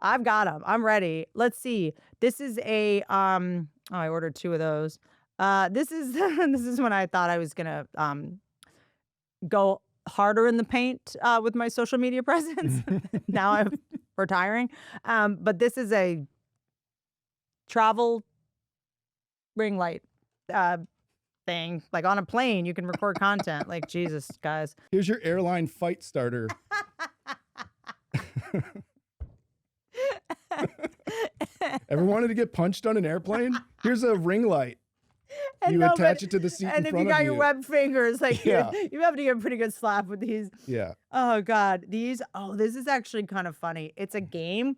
I've got them. I'm ready. Let's see. This is a oh, I ordered 2 of those. This is this is when I thought I was gonna go harder in the paint with my social media presence. Now I'm retiring. But this is a travel ring light thing. Like on a plane, you can record content. Like, Jesus, guys.
Here's your airline fight starter. Ever wanted to get punched on an airplane? Here's a ring light.
And
you attach it to the seat in front of you.
And if you got your web fingers, like you have to get a pretty good slap with these.
Yeah.
Oh God, this is actually kind of funny. It's a game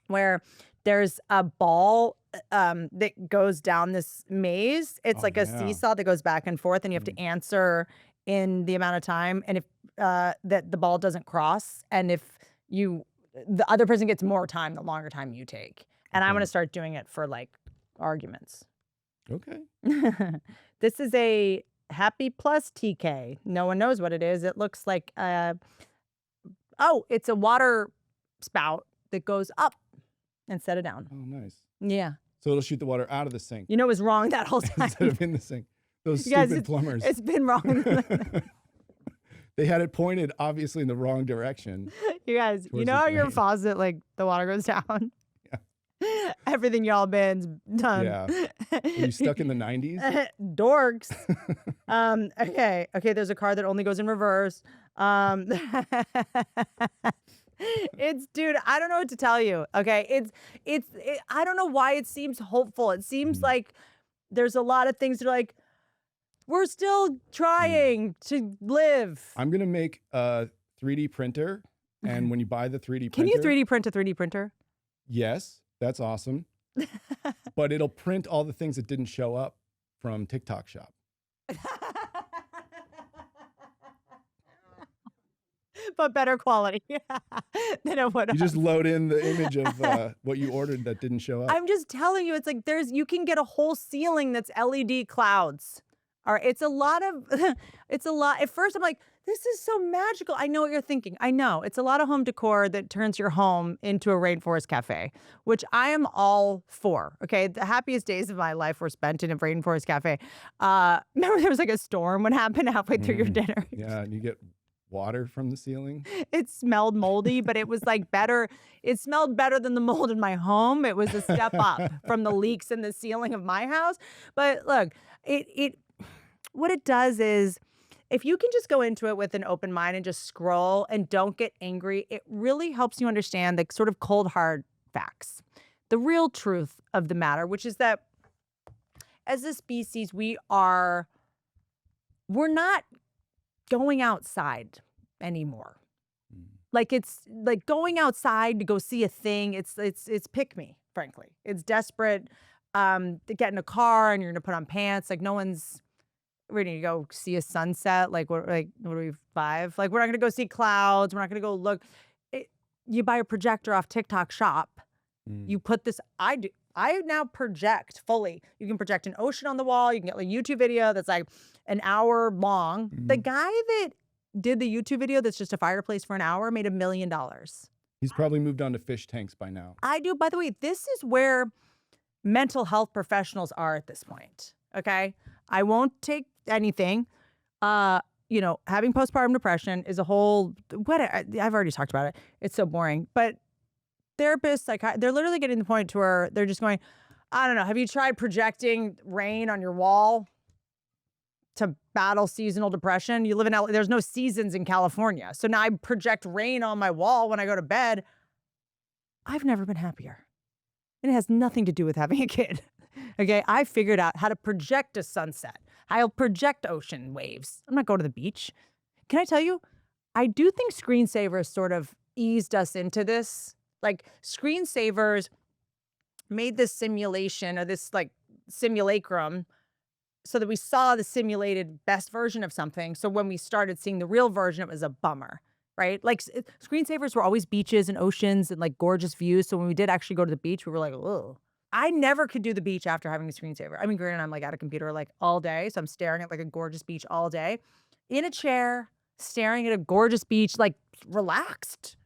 where there's a ball that goes down this maze. It's like a seesaw that goes back and forth, and you have to answer in the amount of time, and if that the ball doesn't cross, and if the other person gets more time, the longer time you take. And I'm gonna start doing it for like arguments.
Okay.
This is a Happy Plus TK. No one knows what it is. It looks like it's a water spout that goes up instead of down.
Oh, nice.
Yeah.
So it'll shoot the water out of the sink.
You know, it was wrong that whole time.
Instead of in the sink. Those
Guys,
stupid plumbers.
It's been wrong.
They had it pointed obviously in the wrong direction.
You guys, you know how your faucet, like the water goes down? Yeah. Everything y'all been's done.
Yeah. Are you stuck in the 90s?
Dorks. Okay, there's a car that only goes in reverse. Dude, I don't know what to tell you. Okay, I don't know why it seems hopeful. It seems like there's a lot of things that are like, we're still trying to live.
I'm gonna make a 3D printer, and when you buy the 3D printer,
can you 3D print a 3D printer?
Yes, that's awesome. But it'll print all the things that didn't show up from TikTok Shop.
But better quality than it would have.
You just load in the image of what you ordered that didn't show up.
I'm just telling you, it's like you can get a whole ceiling that's LED clouds. All right, it's a lot. At first, I'm like, this is so magical. I know what you're thinking. I know. It's a lot of home decor that turns your home into a rainforest cafe, which I am all for. Okay, the happiest days of my life were spent in a rainforest cafe. Remember there was like a storm would happen halfway through your dinner?
Yeah, and you get water from the ceiling.
It smelled moldy, but it was like better. It smelled better than the mold in my home. It was a step up from the leaks in the ceiling of my house. But look, what it does is, if you can just go into it with an open mind and just scroll and don't get angry, it really helps you understand the sort of cold, hard facts. The real truth of the matter, which is that as a species, we're not going outside anymore. Like, it's like going outside to go see a thing. It's pick me, frankly. It's desperate to get in a car and you're gonna put on pants. Like, no one's we're gonna go see a sunset. What are we, 5? Like, we're not gonna go see clouds. We're not gonna go look. It, you buy a projector off TikTok Shop.
Mm.
You put this, I do. I now project fully. You can project an ocean on the wall. You can get a YouTube video that's like an hour long. The
Mhm.
guy that did the YouTube video that's just a fireplace for an hour made $1 million.
He's probably moved on to fish tanks by now.
I do. By the way, this is where mental health professionals are at this point. Okay. I won't take anything. Having postpartum depression is a whole, I've already talked about it. It's so boring. But therapists, they're literally getting to the point to where they're just going, I don't know. Have you tried projecting rain on your wall to battle seasonal depression? You live in LA. There's no seasons in California. So now I project rain on my wall when I go to bed. I've never been happier. And it has nothing to do with having a kid. Okay. I figured out how to project a sunset. I'll project ocean waves. I'm not going to the beach. Can I tell you, I do think screensavers sort of eased us into this. Like, screensavers made this simulation or this like simulacrum so that we saw the simulated best version of something. So when we started seeing the real version, it was a bummer, right? Like, screensavers were always beaches and oceans and like gorgeous views. So when we did actually go to the beach, we were like, oh, I never could do the beach after having a screensaver. I mean, granted, I'm like at a computer like all day. So I'm staring at like a gorgeous beach all day in a chair, staring at a gorgeous beach, like relaxed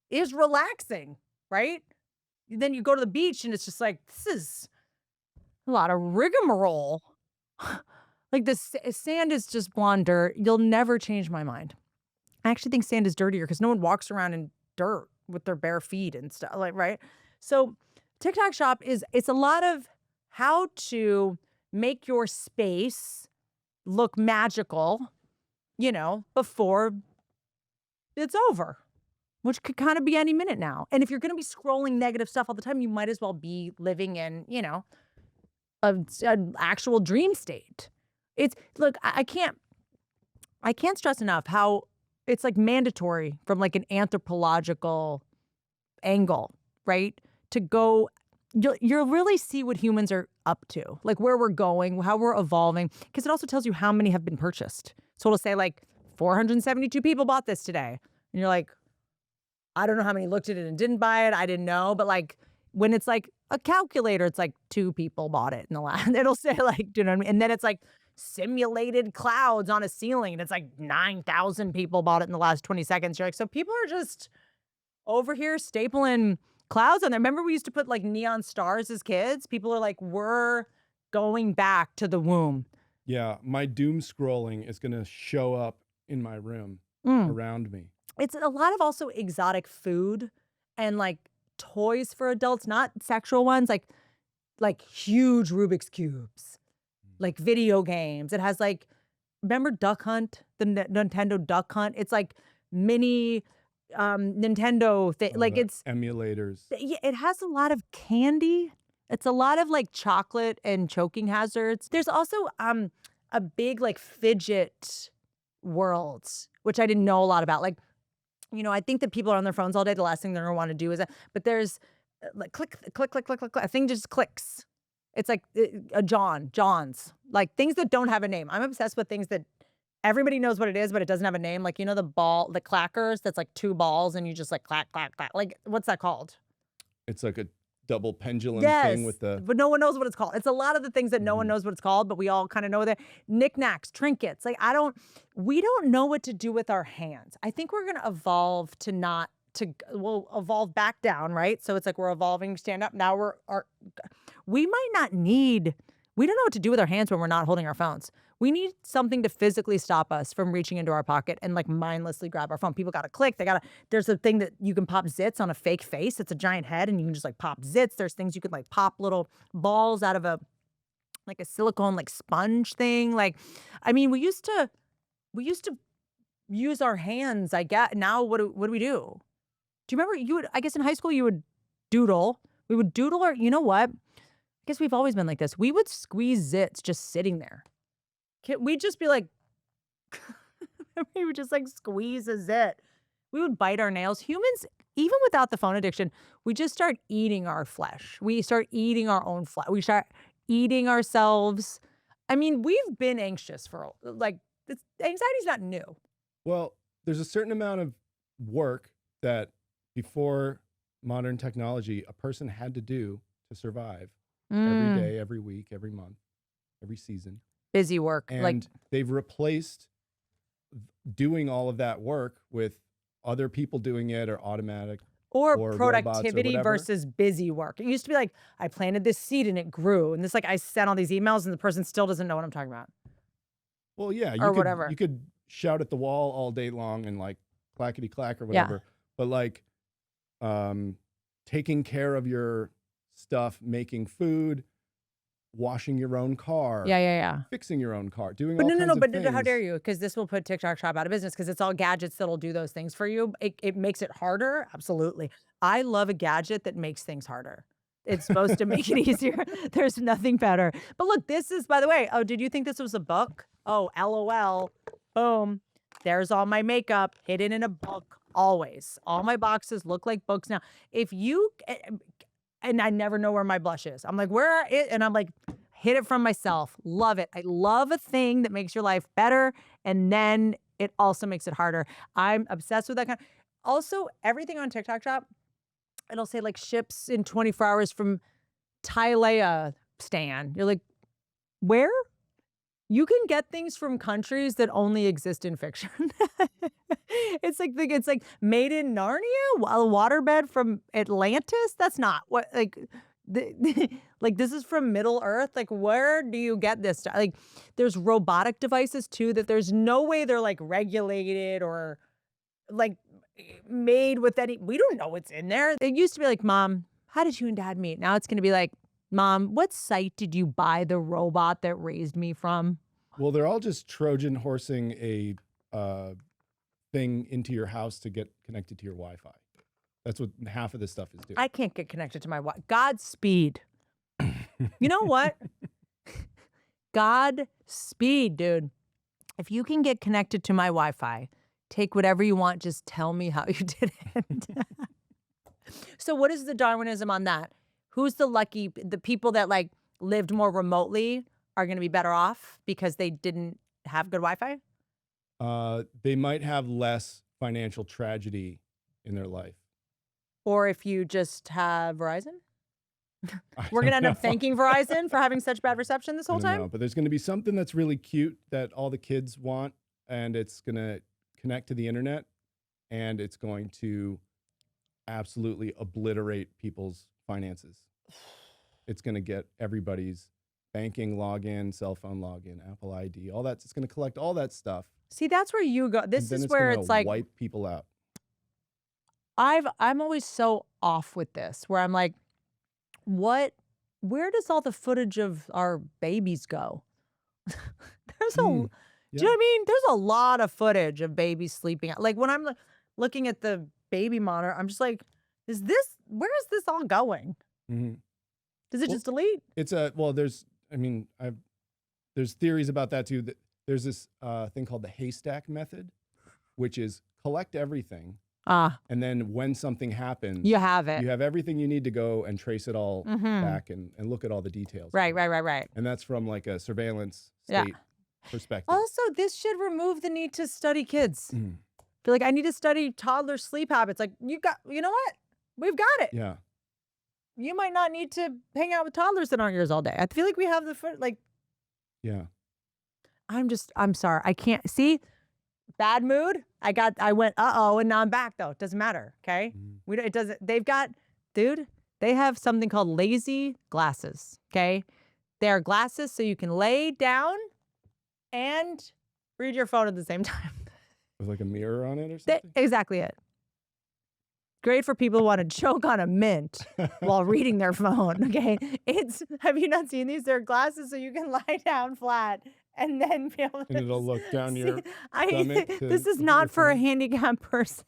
is relaxing, right? Then you go to the beach and it's just like, this is a lot of rigmarole. Like, sand is just blonde dirt. You'll never change my mind. I actually think sand is dirtier because no one walks around in dirt with their bare feet and stuff, like, right? So TikTok Shop it's a lot of how to make your space look magical, before it's over, which could kind of be any minute now. And if you're going to be scrolling negative stuff all the time, you might as well be living in, an actual dream state. Look, I can't stress enough how it's like mandatory from like an anthropological angle, right? To go, you'll really see what humans are up to, like where we're going, how we're evolving, because it also tells you how many have been purchased. So it'll say like 472 people bought this today. And you're like, I don't know how many looked at it and didn't buy it. I didn't know. But like when it's like a calculator, it's like 2 people bought it in the last, it'll say like, do you know what I mean? And then it's like simulated clouds on a ceiling. And it's like 9,000 people bought it in the last 20 seconds. You're like, so people are just over here stapling clouds on there. Remember we used to put like neon stars as kids? People are like, we're going back to the womb.
Yeah. My doom scrolling is going to show up in my room around me.
It's a lot of also exotic food and like toys for adults, not sexual ones, like huge Rubik's Cubes, like video games. It has like, remember Duck Hunt, the Nintendo Duck Hunt? It's like mini Nintendo thing. Like it's
emulators.
Yeah, it has a lot of candy. It's a lot of like chocolate and choking hazards. There's also a big like fidget world, which I didn't know a lot about. Like, I think that people are on their phones all day. The last thing they're going to want to do is but there's like click, click, click, click, click. A thing just clicks. It's like a John's, like things that don't have a name. I'm obsessed with things that everybody knows what it is, but it doesn't have a name. Like, the ball, the clackers, that's like 2 balls and you just like clack, clack, clack. Like, what's that called?
It's like a double pendulum
Yes,
thing with the.
but no one knows what it's called. It's a lot of the things that no one knows what it's called, but we all kind of know that. Knickknacks, trinkets. Like, we don't know what to do with our hands. I think we're going to evolve we'll evolve back down, right? So it's like we're evolving, stand up. Now we might not need, we don't know what to do with our hands when we're not holding our phones. We need something to physically stop us from reaching into our pocket and like mindlessly grab our phone. People got to click. There's a thing that you can pop zits on a fake face. It's a giant head and you can just like pop zits. There's things you can like pop little balls out of a silicone like sponge thing. Like, I mean, we used to use our hands, I guess. Now what do we do? Do you remember I guess in high school you would doodle. We would doodle, or you know what? I guess we've always been like this. We would squeeze zits just sitting there. We'd just be like, we would just like squeeze a zit. We would bite our nails. Humans, even without the phone addiction, we just start eating our flesh. We start eating our own flesh. We start eating ourselves. I mean, we've been anxious for like anxiety's not new.
Well, there's a certain amount of work that before modern technology, a person had to do to survive every day, every week, every month, every season.
Busy work.
And they've replaced doing all of that work with other people doing it or automatic.
Or
robots or
productivity
whatever.
versus busy work. It used to be like, I planted this seed and it grew. And this like I sent all these emails and the person still doesn't know what I'm talking about.
Well, yeah,
Or whatever.
you could shout at the wall all day long and like clackety clack or
Yeah.
whatever. But like taking care of your stuff, making food, washing your own car,
Yeah.
fixing your own car, doing
But
all
no,
kinds of
but
things.
how dare you? Because this will put TikTok Shop out of business because it's all gadgets that'll do those things for you. It makes it harder. Absolutely. I love a gadget that makes things harder. It's supposed to make it easier. There's nothing better. But look, this is, by the way, oh, did you think this was a book? Oh, LOL. Boom. There's all my makeup hidden in a book always. All my boxes look like books now. If you, and I never know where my blush is. I'm like, where it? And I'm like, hid it from myself. Love it. I love a thing that makes your life better. And then it also makes it harder. I'm obsessed with that kind. Also, everything on TikTok Shop, it'll say like ships in 24 hours from Thailand, Stan. You're like, where? You can get things from countries that only exist in fiction. It's like made in Narnia, a waterbed from Atlantis. That's not what like. Like this is from Middle Earth. Like where do you get this stuff? Like there's robotic devices too that there's no way they're like regulated or like made with any. We don't know what's in there. It used to be like, Mom, how did you and Dad meet? Now it's going to be like, Mom, what site did you buy the robot that raised me from?
Well, they're all just Trojan horsing a thing into your house to get connected to your Wi-Fi. That's what half of this stuff is doing.
I can't get connected to my Wi-Fi. Godspeed. You know what? Godspeed, dude. If you can get connected to my Wi-Fi, take whatever you want. Just tell me how you did it. So what is the Darwinism on that? Who's the people that like lived more remotely are going to be better off because they didn't have good Wi-Fi?
They might have less financial tragedy in their life.
Or if you just have Verizon? We're going to end up thanking Verizon for having such bad reception this whole time?
But there's going to be something that's really cute that all the kids want, and it's going to connect to the internet, and it's going to absolutely obliterate people's finances. It's going to get everybody's banking login, cell phone login, Apple ID, all that. It's going to collect all that stuff.
See, that's where you go. This is where it's like
wipe people out.
I'm always so off with this, where I'm like, where does all the footage of our babies go? Do you know what I mean? There's a lot of footage of babies sleeping. Like when I'm looking at the baby monitor, I'm just like, where is this all going?
Mm-hmm.
Does it just delete?
It's there's theories about that too. There's this thing called the haystack method, which is collect everything. And then when something happens,
you have it.
You have everything you need to go and trace it all back and look at all the details.
Right.
And that's from like a surveillance state perspective.
Also, this should remove the need to study kids. Feel like I need to study toddler sleep habits. Like you know what? We've got it.
Yeah.
You might not need to hang out with toddlers that aren't yours all day. I feel like we have
Yeah.
I'm sorry. I can't see. Bad mood. I went, uh-oh, and now I'm back though. It doesn't matter. Okay. They have something called lazy glasses. Okay. They are glasses so you can lay down and read your phone at the same time.
With like a mirror on it or something?
Exactly it. Great for people who want to choke on a mint while reading their phone. Okay. Have you not seen these? They're glasses so you can lie down flat and then be able to
and it'll look down your stomach.
This is not for a handicapped person.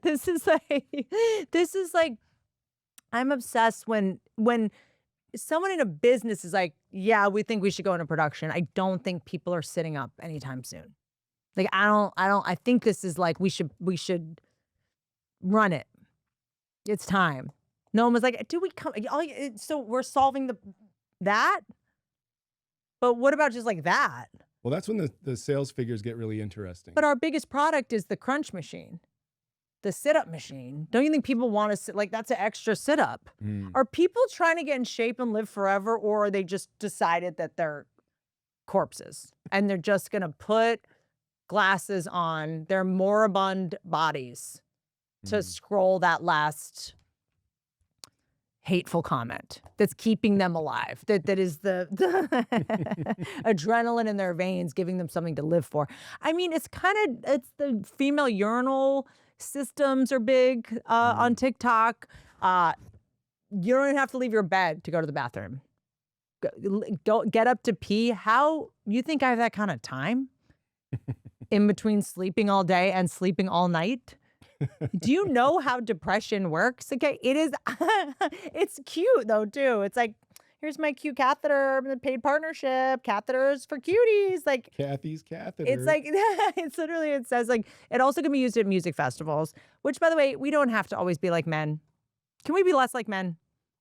This is like I'm obsessed when someone in a business is like, yeah, we think we should go into production. I don't think people are sitting up anytime soon. Like I think this is like we should run it. It's time. No one was like, do we come? So we're solving that? But what about just like that?
Well, that's when the sales figures get really interesting.
But our biggest product is the crunch machine, the sit-up machine. Don't you think people want to sit like that's an extra sit-up?
Mm.
Are people trying to get in shape and live forever, or are they just decided that they're corpses and they're just gonna put glasses on their moribund bodies to scroll that last hateful comment that's keeping them alive, that is the adrenaline in their veins, giving them something to live for. I mean, it's the female urinal systems are big on TikTok. You don't even have to leave your bed to go to the bathroom. Go get up to pee. How you think I have that kind of time in between sleeping all day and sleeping all night? Do you know how depression works? Okay, it is. It's cute though too. It's like, here's my cute catheter, the paid partnership, catheters for cuties. Like
Kathy's catheter.
it's like it's literally. It says like it also can be used at music festivals. Which, by the way, we don't have to always be like men. Can we be less like men?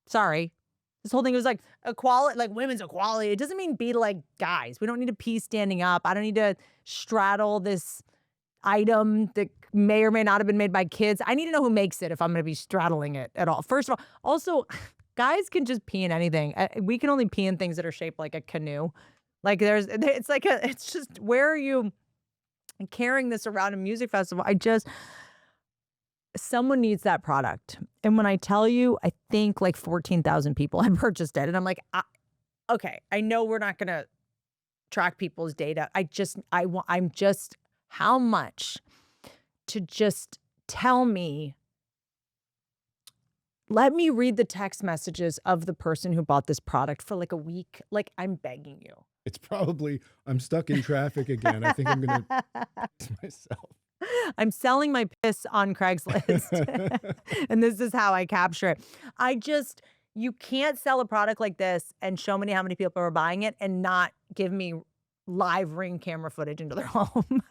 Sorry. This whole thing was like equality, like women's equality. It doesn't mean be like guys. We don't need to pee standing up. I don't need to straddle this item that may or may not have been made by kids. I need to know who makes it if I'm going to be straddling it at all. First of all, also, guys can just pee in anything. We can only pee in things that are shaped like a canoe. Like it's just, where are you carrying this around a music festival? Someone needs that product. And when I tell you, I think like 14,000 people have purchased it. And I'm like, okay, I know we're not going to track people's data. I'm just, how much to just tell me, let me read the text messages of the person who bought this product for like a week. Like, I'm begging you.
It's probably, I'm stuck in traffic again. I think I'm going to myself.
I'm selling my piss on Craigslist. And this is how I capture it. You can't sell a product like this and show me how many people are buying it and not give me live Ring camera footage into their home.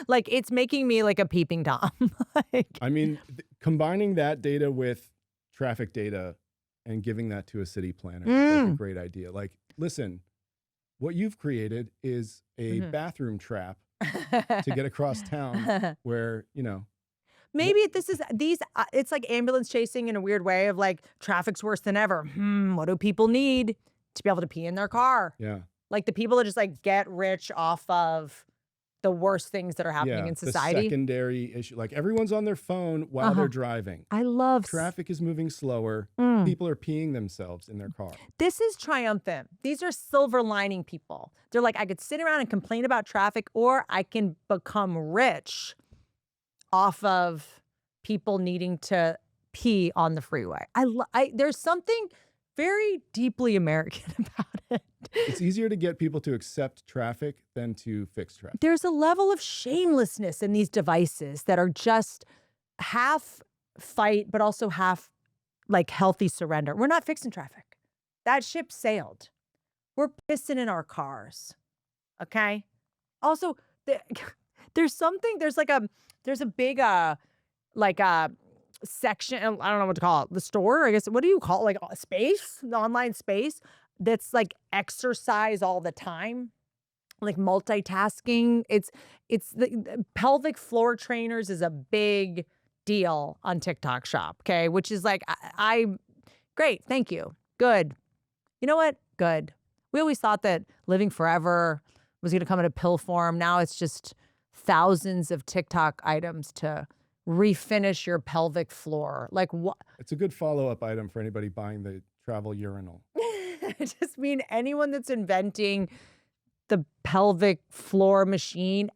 Like, it's making me like a peeping Tom.
I mean, combining that data with traffic data and giving that to a city planner is like a great idea. Like, listen, what you've created is a bathroom trap to get across town where,
maybe it's like ambulance chasing in a weird way of like, traffic's worse than ever. What do people need to be able to pee in their car?
Yeah.
Like the people that just like get rich off of the worst things that are happening in society.
The secondary issue. Like, everyone's on their phone while they're driving.
I love
traffic is moving slower. People are peeing themselves in their car.
This is triumphant. These are silver lining people. They're like, I could sit around and complain about traffic, or I can become rich off of people needing to pee on the freeway. There's something very deeply American about it.
It's easier to get people to accept traffic than to fix traffic.
There's a level of shamelessness in these devices that are just half fight, but also half like healthy surrender. We're not fixing traffic. That ship sailed. We're pissing in our cars. Okay. Also, there's a big section, I don't know what to call it, the store, I guess. What do you call it? Like space, the online space that's like exercise all the time, like multitasking. It's the pelvic floor trainers is a big deal on TikTok Shop. Okay. Which is like, great. Thank you. Good. You know what? Good. We always thought that living forever was going to come in a pill form. Now it's just thousands of TikTok items to refinish your pelvic floor. Like, what?
It's a good follow-up item for anybody buying the travel urinal.
I just mean anyone that's inventing the pelvic floor machine.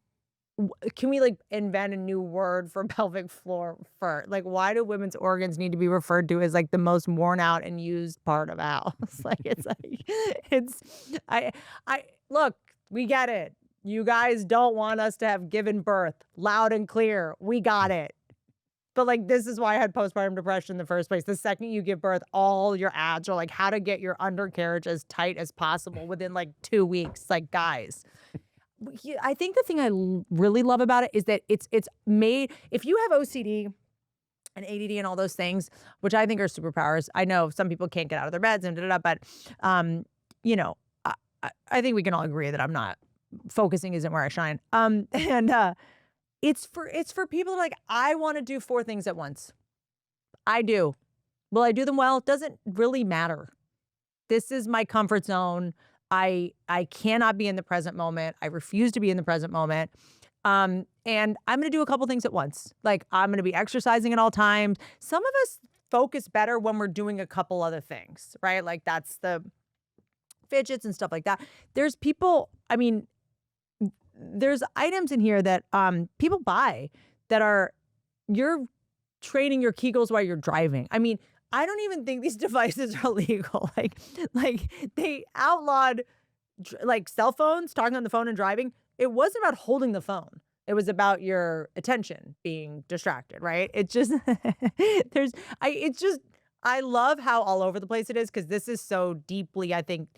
Can we like invent a new word for pelvic floor for like, why do women's organs need to be referred to as like the most worn out and used part of a house? I look, we get it. You guys don't want us to have given birth. Loud and clear. We got it. But like, this is why I had postpartum depression in the first place. The second you give birth, all your ads are like how to get your undercarriage as tight as possible within like 2 weeks. Like, guys, I think the thing I really love about it is that it's made, if you have OCD and ADD and all those things, which I think are superpowers. I know some people can't get out of their beds and but I think we can all agree that I'm not focusing isn't where I shine. And it's for people like, I want to do 4 things at once. I do. Will I do them well? It doesn't really matter. This is my comfort zone. I cannot be in the present moment. I refuse to be in the present moment. And I'm going to do a couple things at once. Like, I'm going to be exercising at all times. Some of us focus better when we're doing a couple other things, right? Like, that's the fidgets and stuff like that. There's people, I mean, there's items in here that people buy that are, you're training your Kegels while you're driving. I mean, I don't even think these devices are legal. Like they outlawed like cell phones, talking on the phone and driving. It wasn't about holding the phone. It was about your attention being distracted, right? It just I love how all over the place it is, because this is so deeply, I think,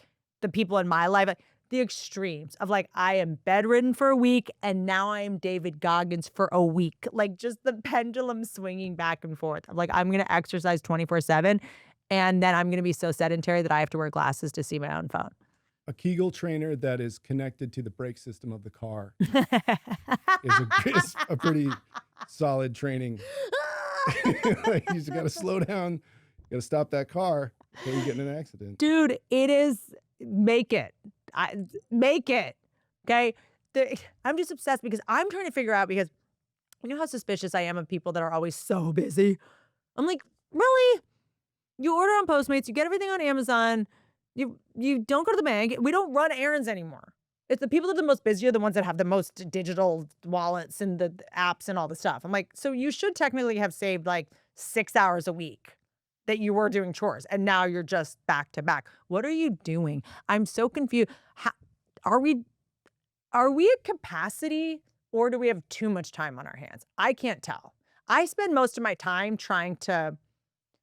the people in my life, the extremes of like, I am bedridden for a week and now I am David Goggins for a week. Like, just the pendulum swinging back and forth. I'm like, I'm going to exercise 24/7 and then I'm going to be so sedentary that I have to wear glasses to see my own phone.
A Kegel trainer that is connected to the brake system of the car is a pretty solid training. Like, you just got to slow down. You got to stop that car so you get in an accident.
Dude, it is, make it. Make it. Okay. I'm just obsessed because I'm trying to figure out, because you know how suspicious I am of people that are always so busy. I'm like, really? You order on Postmates, you get everything on Amazon, you don't go to the bank. We don't run errands anymore. It's the people that are the most busy are the ones that have the most digital wallets and the apps and all the stuff. I'm like, so you should technically have saved like 6 hours a week that you were doing chores, and now you're just back to back. What are you doing? I'm so confused. Are we at capacity, or do we have too much time on our hands? I can't tell. I spend most of my time trying to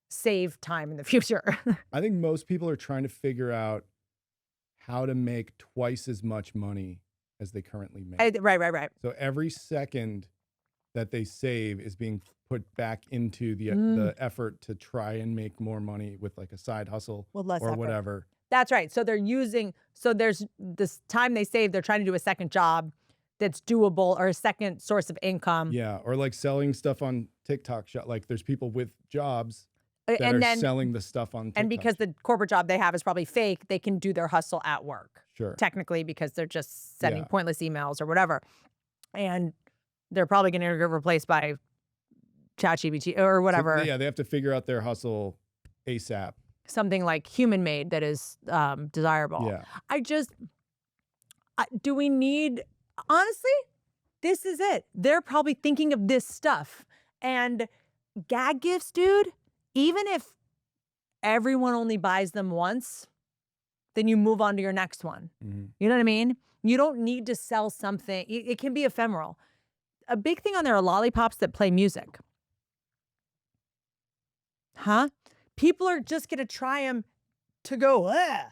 save time in the future.
I think most people are trying to figure out how to make twice as much money as they currently make.
Right.
So every second that they save is being put back into the effort to try and make more money with like a side hustle
With less
or
effort.
whatever.
That's right. So there's this time they save, they're trying to do a second job that's doable, or a second source of income.
Yeah, or like selling stuff on TikTok shop. Like, there's people with jobs that
and
are
then
selling the stuff on TikTok.
And because the corporate job they have is probably fake, they can do their hustle at work.
Sure.
Technically, because they're just sending pointless emails or whatever. And they're probably going to get replaced by ChatGPT or whatever.
So, yeah, they have to figure out their hustle ASAP.
Something like human made that is desirable.
Yeah.
Do we need, honestly, this is it. They're probably thinking of this stuff. And gag gifts, dude, even if everyone only buys them once, then you move on to your next one.
Mm-hmm.
You know what I mean? You don't need to sell something. It can be ephemeral. A big thing on there are lollipops that play music. Huh? People are just going to try them to go, ugh.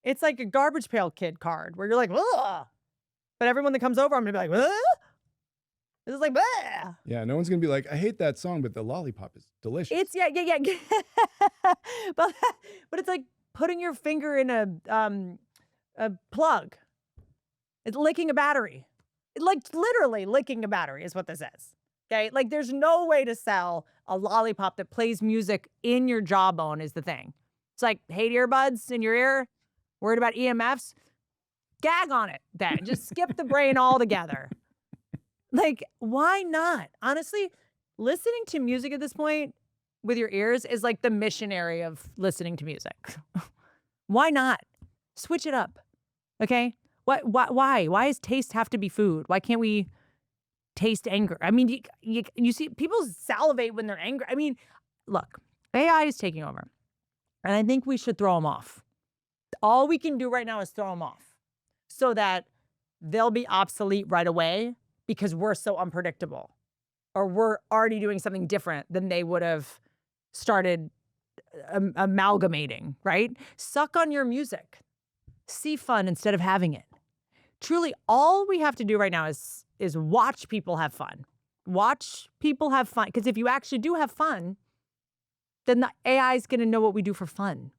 It's like a Garbage Pail Kid card where you're like, ugh. But everyone that comes over, I'm going to be like, ugh. It's just like, ugh.
Yeah, no one's going to be like, I hate that song, but the lollipop is delicious.
It's, yeah. but it's like putting your finger in a plug. It's licking a battery. Like, literally licking a battery is what this is. Okay? Like, there's no way to sell a lollipop that plays music in your jawbone is the thing. It's like, hate earbuds in your ear? Worried about EMFs? Gag on it then. Just skip the brain altogether. Like, why not? Honestly, listening to music at this point with your ears is like the missionary of listening to music. Why not? Switch it up. Okay? Why? Why does taste have to be food? Why can't we taste anger? I mean, you see people salivate when they're angry. I mean, look, AI is taking over. And I think we should throw them off. All we can do right now is throw them off so that they'll be obsolete right away because we're so unpredictable, or we're already doing something different than they would have started amalgamating, right? Suck on your music. See fun instead of having it. Truly, all we have to do right now is watch people have fun. Watch people have fun. Because if you actually do have fun, then the AI is going to know what we do for fun.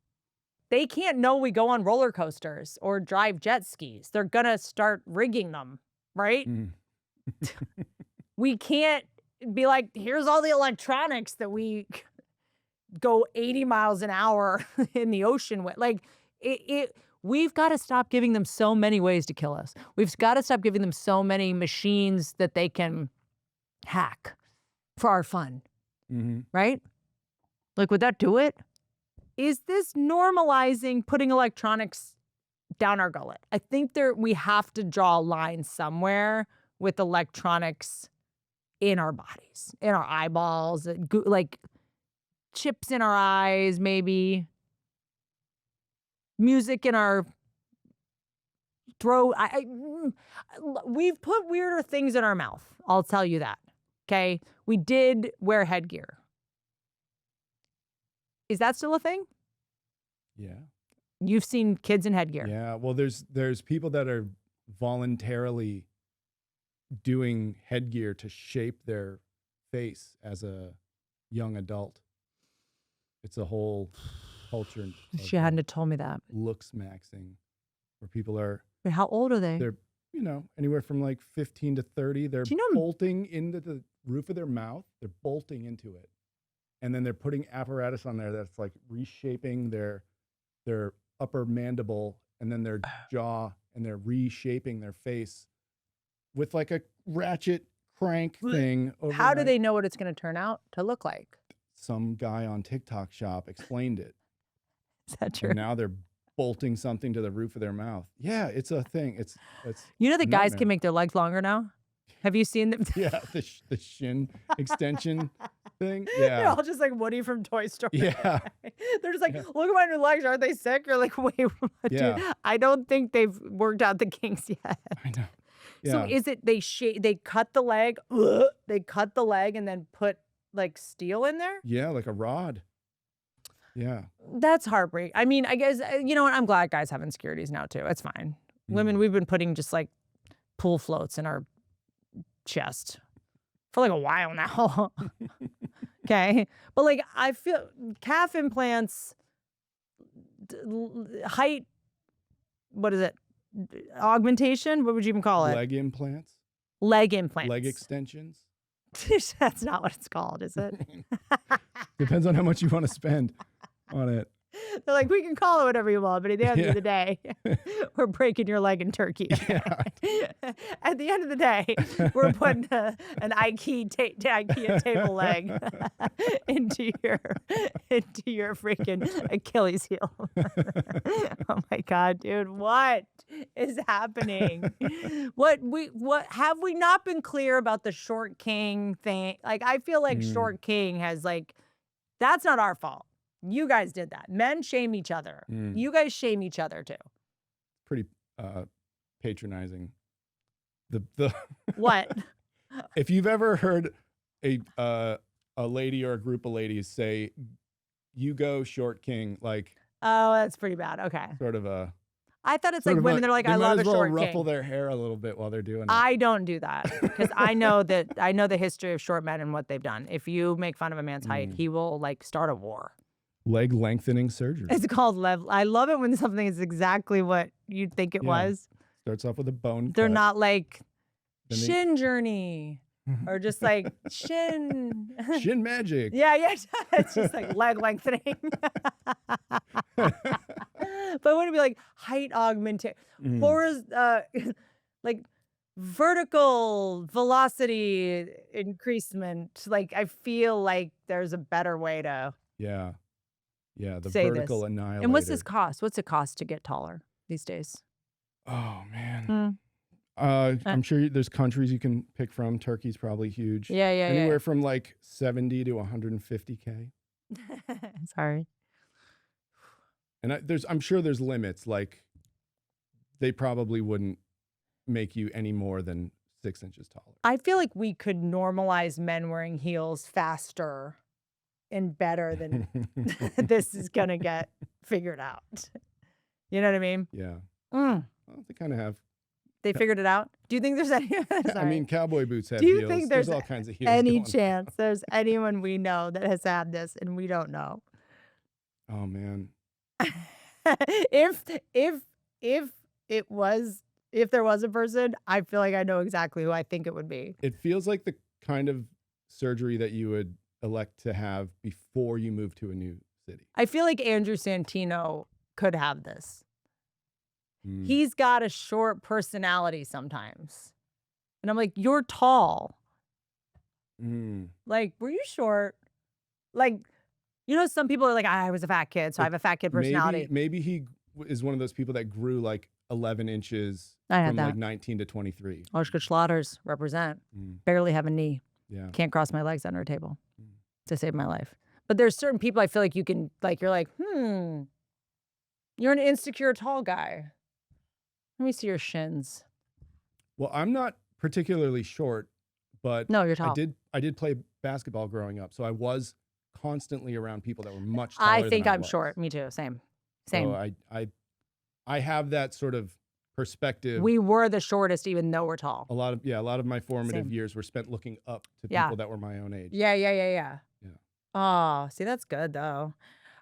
They can't know we go on roller coasters or drive jet skis. They're gonna start rigging them, right?
Mm.
We can't be like, here's all the electronics that we go 80 miles an hour in the ocean with. Like we've got to stop giving them so many ways to kill us. We've got to stop giving them so many machines that they can hack for our fun.
Mm-hmm.
Right? Like, would that do it? Is this normalizing putting electronics down our gullet? I think we have to draw a line somewhere with electronics in our bodies, in our eyeballs, like chips in our eyes, maybe music in our throat. We've put weirder things in our mouth. I'll tell you that. Okay. We did wear headgear. Is that still a thing?
Yeah.
You've seen kids in headgear.
Yeah. Well, there's people that are voluntarily doing headgear to shape their face as a young adult. It's a whole culture.
She hadn't have told me that.
Looks maxing, where people are.
Wait, how old are they?
They're, anywhere from like 15 to 30. They're bolting into the roof of their mouth. They're bolting into it. And then they're putting apparatus on there that's like reshaping their upper mandible and then their jaw, and they're reshaping their face with like a ratchet crank thing.
How do they know what it's going to turn out to look like?
Some guy on TikTok shop explained it.
Is that true?
And now they're bolting something to the roof of their mouth. Yeah, it's a thing. It's
the guys can make their legs longer now? Have you seen them?
Yeah, the shin extension thing. Yeah.
They're all just like Woody from Toy Story.
Yeah.
They're just like, look at my new legs. Aren't they sick? You're like, wait, dude, I don't think they've worked out the kinks yet.
I know. Yeah.
So is it they cut the leg, they cut the leg and then put like steel in there?
Yeah, like a rod. Yeah.
That's heartbreak. I mean, I guess, you know what? I'm glad guys have insecurities now too. It's fine. Women, we've been putting just like pool floats in our chest for like a while now. Okay. But like, I feel calf implants, height, what is it? Augmentation? What would you even call it?
Leg implants.
Leg implants.
Leg extensions.
That's not what it's called, is it?
Depends on how much you want to spend on it.
They're like, we can call it whatever you want, but at the end of the day, we're breaking your leg in turkey.
Yeah.
At the end of the day, we're putting an IKEA table leg into your freaking Achilles heel. Oh my God, dude, what is happening? What have we not been clear about the short king thing? Like, I feel like short king has like, that's not our fault. You guys did that. Men shame each other. You guys shame each other too.
Pretty patronizing. The
What?
If you've ever heard a lady or a group of ladies say, "You go, short king," like,
oh, that's pretty bad. Okay.
Sort of a.
I thought it's like women. They're like, I love a short king.
Ruffle their hair a little bit while they're doing it.
I don't do that because I know the history of short men and what they've done. If you make fun of a man's height, he will like start a war.
Leg lengthening surgery.
It's called I love it when something is exactly what you'd think it was.
Starts off with a bone
They're
cut.
not like shin journey or just like shin
magic.
Yeah. It's just like leg lengthening. But would it be like height augmentation or like vertical velocity increasement? Like, I feel like there's a better way to
the
say
vertical
this.
annihilator.
And what's this cost? What's it cost to get taller these days?
Oh man. I'm sure there's countries you can pick from. Turkey's probably huge.
Yeah.
Anywhere from like 70 to 150K.
Sorry.
And I'm sure there's limits. Like, they probably wouldn't make you any more than 6 inches taller.
I feel like we could normalize men wearing heels faster and better than this is gonna get figured out. You know what I mean?
Yeah. Well, they kind of have.
They figured it out? Do you think there's any?
I mean, cowboy boots have
Do you
heels.
think there's
all kinds of heels.
Any chance there's anyone we know that has had this and we don't know?
Oh man.
if if if it was if there was a person, I feel like I know exactly who I think it would be.
It feels like the kind of surgery that you would elect to have before you move to a new city.
I feel like Andrew Santino could have this.
Mm.
He's got a short personality sometimes. And I'm like, "You're tall."
Mm.
Like, "Were you short?" Like, some people are like, "I was a fat kid, so I have a fat kid personality."
Maybe he is one of those people that grew like 11 inches
I had
from
that.
like 19 to 23.
Oscar Schlatters represent.
Mm.
Barely have a knee.
Yeah.
Can't cross my legs under a table to save my life. But there's certain people I feel like you can, like, you're like, you're an insecure tall guy. Let me see your shins.
Well, I'm not particularly short, but
No, you're tall.
I did play basketball growing up, so I was constantly around people that were much taller
I think
than I
I'm
was.
short. Me too. Same.
So I have that sort of perspective.
We were the shortest, even though we're tall.
A lot of my formative
Same.
years were spent looking up to
Yeah.
people that were my own age.
Yeah.
Yeah.
Oh, see, that's good though.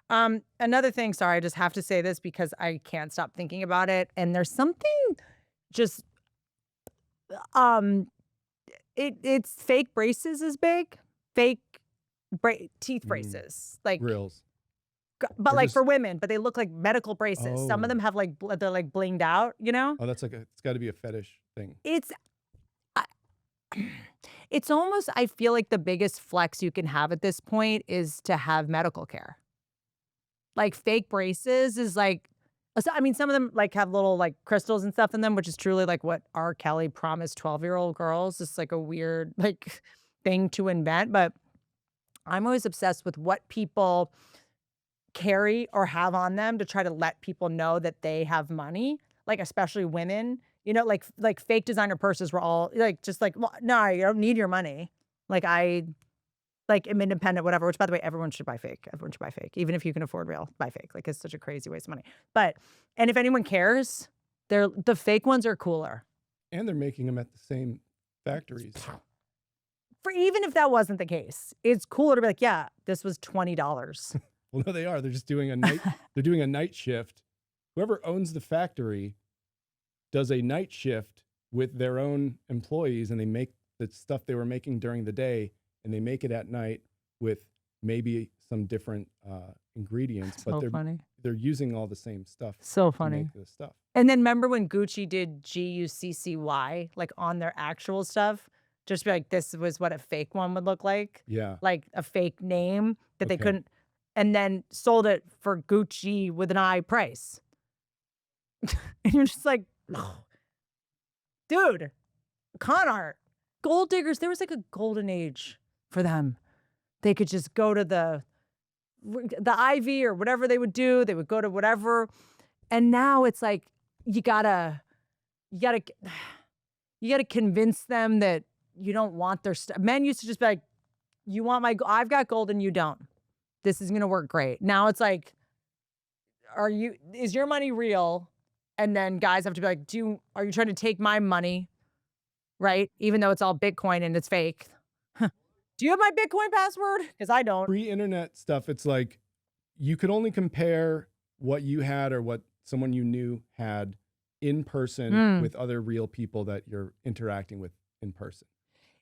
Another thing, sorry, I just have to say this because I can't stop thinking about it. And there's something just it's fake braces is big. Fake teeth braces. Like
Grills.
but
Or
like
just-
for women, but they look like medical braces. Some of
Oh.
them have like they're like blinged out,
Oh, that's like it's got to be a fetish thing.
It's I it's almost I feel like the biggest flex you can have at this point is to have medical care. Like fake braces is like I mean, some of them like have little like crystals and stuff in them, which is truly like what R. Kelly promised 12-year-old girls. It's like a weird like thing to invent. But I'm always obsessed with what people carry or have on them to try to let people know that they have money, like especially women. Like fake designer purses were all like just like, well, no, you don't need your money. Like I am independent, whatever, which by the way, everyone should buy fake. Everyone should buy fake. Even if you can afford real, buy fake. Like it's such a crazy waste of money. And if anyone cares, the fake ones are cooler.
And they're making them at the same factories.
For even if that wasn't the case, it's cooler to be like, yeah, this was $20.
Well, no, they are. They're just doing a night. They're doing a night shift. Whoever owns the factory does a night shift with their own employees, and they make the stuff they were making during the day, and they make it at night with maybe some different ingredients. But they're using all the same stuff.
So
to
funny.
make the stuff.
And then remember when Gucci did GUCCY, like on their actual stuff? Just be like, this was what a fake one would look like.
Yeah.
Like a fake name that they
Okay.
couldn't, and then sold it for Gucci with an I price. And you're just like, dude, con art. Gold diggers, there was like a golden age for them. They could just go to the Ivy or whatever they would do. They would go to whatever. And now it's like, you gotta convince them that you don't want their stuff. Men used to just be like, I've got gold and you don't. This is going to work great. Now it's like, is your money real? And then guys have to be like, are you trying to take my money? Right? Even though it's all Bitcoin and it's fake. Do you have my Bitcoin password? Because I don't.
Pre-internet stuff, it's like you could only compare what you had or what someone you knew had in person with other real people that you're interacting with in person.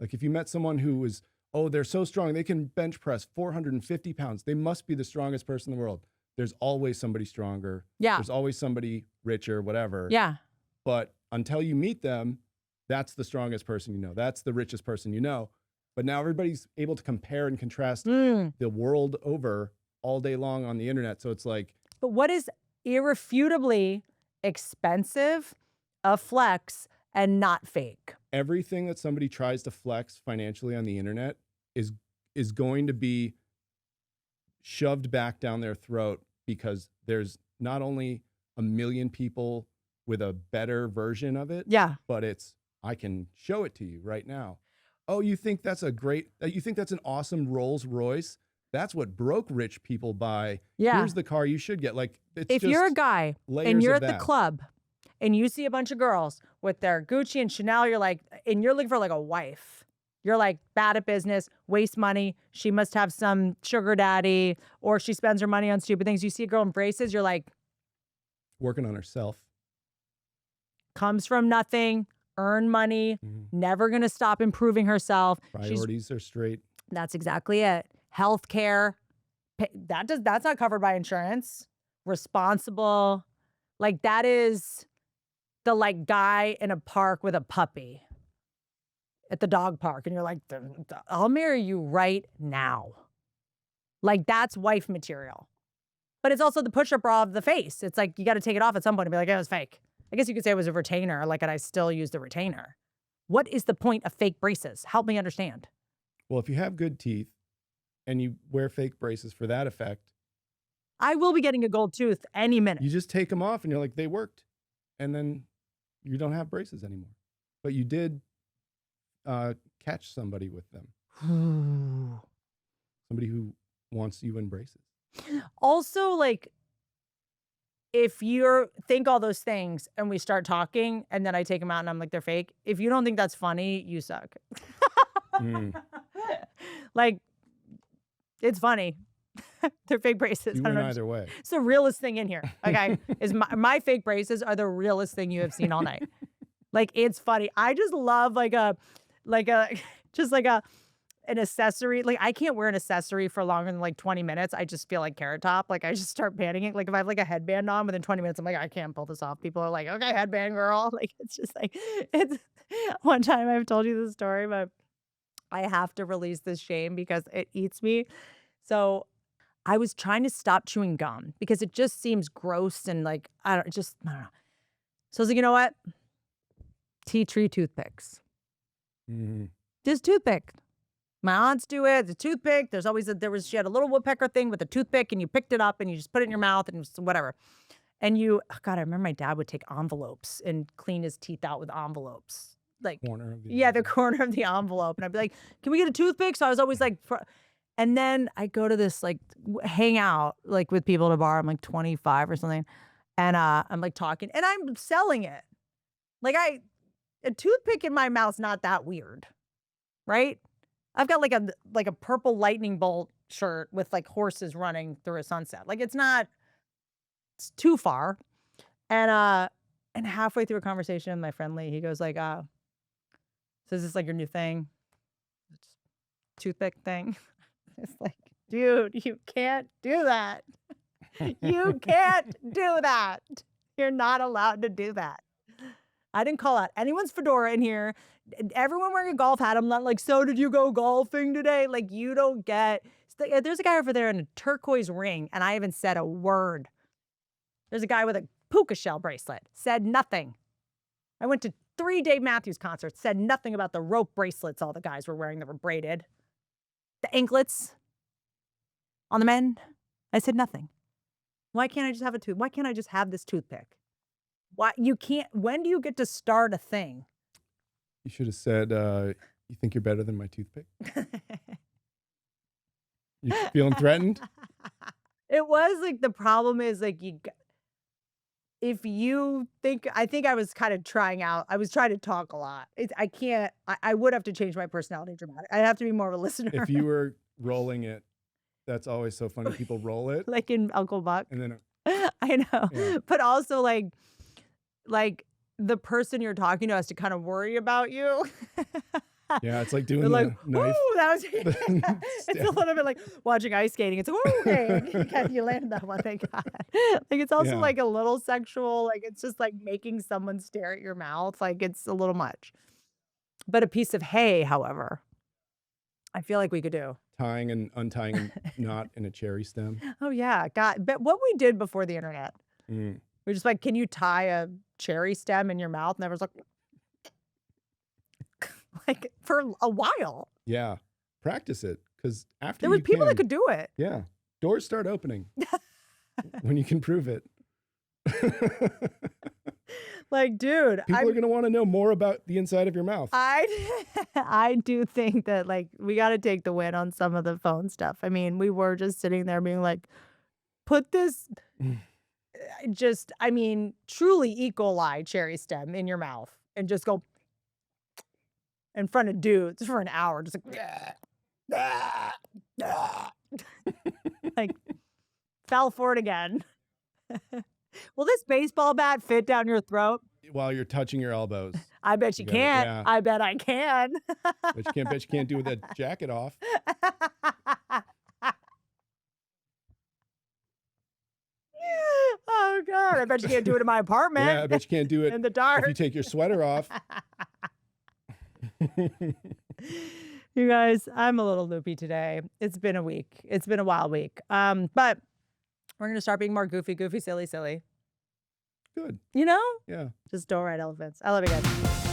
Like if you met someone who was, they're so strong, they can bench press 450 pounds. They must be the strongest person in the world. There's always somebody stronger.
Yeah.
There's always somebody richer, whatever.
Yeah.
But until you meet them, that's the strongest person you know. That's the richest person you know. But now everybody's able to compare and contrast the world over all day long on the internet. So it's like.
But what is irrefutably expensive, a flex, and not fake?
Everything that somebody tries to flex financially on the internet is going to be shoved back down their throat because there's not only a million people with a better version of it, but I can show it to you right now. Oh, you think that's an awesome Rolls Royce? That's what broke rich people buy.
Yeah.
Here's the car you should get. Like, it's
if you're a guy and you're at the club and you see a bunch of girls with their Gucci and Chanel, you're like, and you're looking for like a wife. You're like bad at business, waste money. She must have some sugar daddy, or she spends her money on stupid things. You see a girl in braces, you're like,
Working on herself.
Comes from nothing, earn money, never going to stop improving herself.
Priorities are straight.
That's exactly it. Healthcare, that's not covered by insurance. Responsible. Like that is the like guy in a park with a puppy at the dog park. And you're like, I'll marry you right now. Like that's wife material. But it's also the push-up bra of the face. It's like, you got to take it off at some point and be like, it was fake. I guess you could say it was a retainer, like, and I still use the retainer. What is the point of fake braces? Help me understand.
Well, if you have good teeth and you wear fake braces for that effect,
I will be getting a gold tooth any minute.
you just take them off and you're like, they worked. And then you don't have braces anymore. But you did catch somebody with them. Somebody who wants you in braces.
Also, like, if you think all those things and we start talking and then I take them out and I'm like, they're fake. If you don't think that's funny, you suck. Like, it's funny. They're fake braces.
You win either way.
It's the realest thing in here. Okay. Is my fake braces are the realest thing you have seen all night. Like, it's funny. I just love an accessory. Like, I can't wear an accessory for longer than like 20 minutes. I just feel like Carrot Top. Like, I just start panicking. Like, if I have like a headband on within 20 minutes, I'm like, I can't pull this off. People are like, okay, headband girl. Like, it's just like, it's one time I've told you this story, but I have to release this shame because it eats me. So I was trying to stop chewing gum because it just seems gross and like, I don't know. So I was like, you know what? Tea tree toothpicks. Just toothpick. My aunts do it. The toothpick. There's always she had a little woodpecker thing with a toothpick and you picked it up and you just put it in your mouth and whatever. And God, I remember my dad would take envelopes and clean his teeth out with envelopes. Like, the corner of the envelope. And I'd be like, can we get a toothpick? So I was always like, and then I go to this like hang out like with people at a bar. I'm like 25 or something. And I'm like talking and I'm selling it. Like a toothpick in my mouth's not that weird. Right? I've got like a purple lightning bolt shirt with like horses running through a sunset. Like it's too far. And halfway through a conversation, my friend Lee, he goes like, so is this like your new thing? It's toothpick thing. It's like, dude, you can't do that. You can't do that. You're not allowed to do that. I didn't call out anyone's fedora in here. Everyone wearing a golf hat. I'm not like, so did you go golfing today? Like, you don't get. There's a guy over there in a turquoise ring, and I haven't said a word. There's a guy with a puka shell bracelet. Said nothing. I went to 3 Dave Matthews concerts. Said nothing about the rope bracelets all the guys were wearing that were braided. The anklets on the men. I said nothing. Why can't I just have Why can't I just have this toothpick? Why you can't? When do you get to start a thing?
You should have said, you think you're better than my toothpick? You feeling threatened?
It was like, the problem is like, if you think, I think I was kind of trying out. I was trying to talk a lot. I can't, I would have to change my personality dramatically. I'd have to be more of a listener.
If you were rolling it, that's always so funny. People roll it.
Like in Uncle Buck.
And then
I know. Yeah. But also like the person you're talking to has to kind of worry about you.
Yeah, it's like doing
like,
the knife.
Ooh, that was it's a little bit like watching ice skating. It's okay. You landed that one, thank God. Like it's also like a little sexual, like it's just like making someone stare at your mouth. Like it's a little much. But a piece of hay, however, I feel like we could do.
Tying and untying a knot in a cherry stem.
Oh yeah. God. But what we did before the internet. We're just like, can you tie a cherry stem in your mouth? And everyone's like for a while.
Yeah. Practice it. Because after
there were people that could do it.
Yeah. Doors start opening when you can prove it.
Like, dude.
People are going to want to know more about the inside of your mouth.
I do think that, like, we got to take the win on some of the phone stuff. I mean, we were just sitting there being like, put this... truly E. coli cherry stem in your mouth and just go in front of dudes for an hour. Just like, like fell for it again. Will this baseball bat fit down your throat?
While you're touching your elbows.
I bet you
gotta-
can't.
yeah.
I bet I can.
Bet you can't do with that jacket off.
Oh God! I bet you can't do it in my apartment.
Yeah, I bet you can't do it
in the dark.
if you take your sweater off.
You guys, I'm a little loopy today. It's been a week. It's been a wild week. But we're gonna start being more goofy, silly.
Good.
You know?
Yeah.
Just don't ride elephants. I love you guys.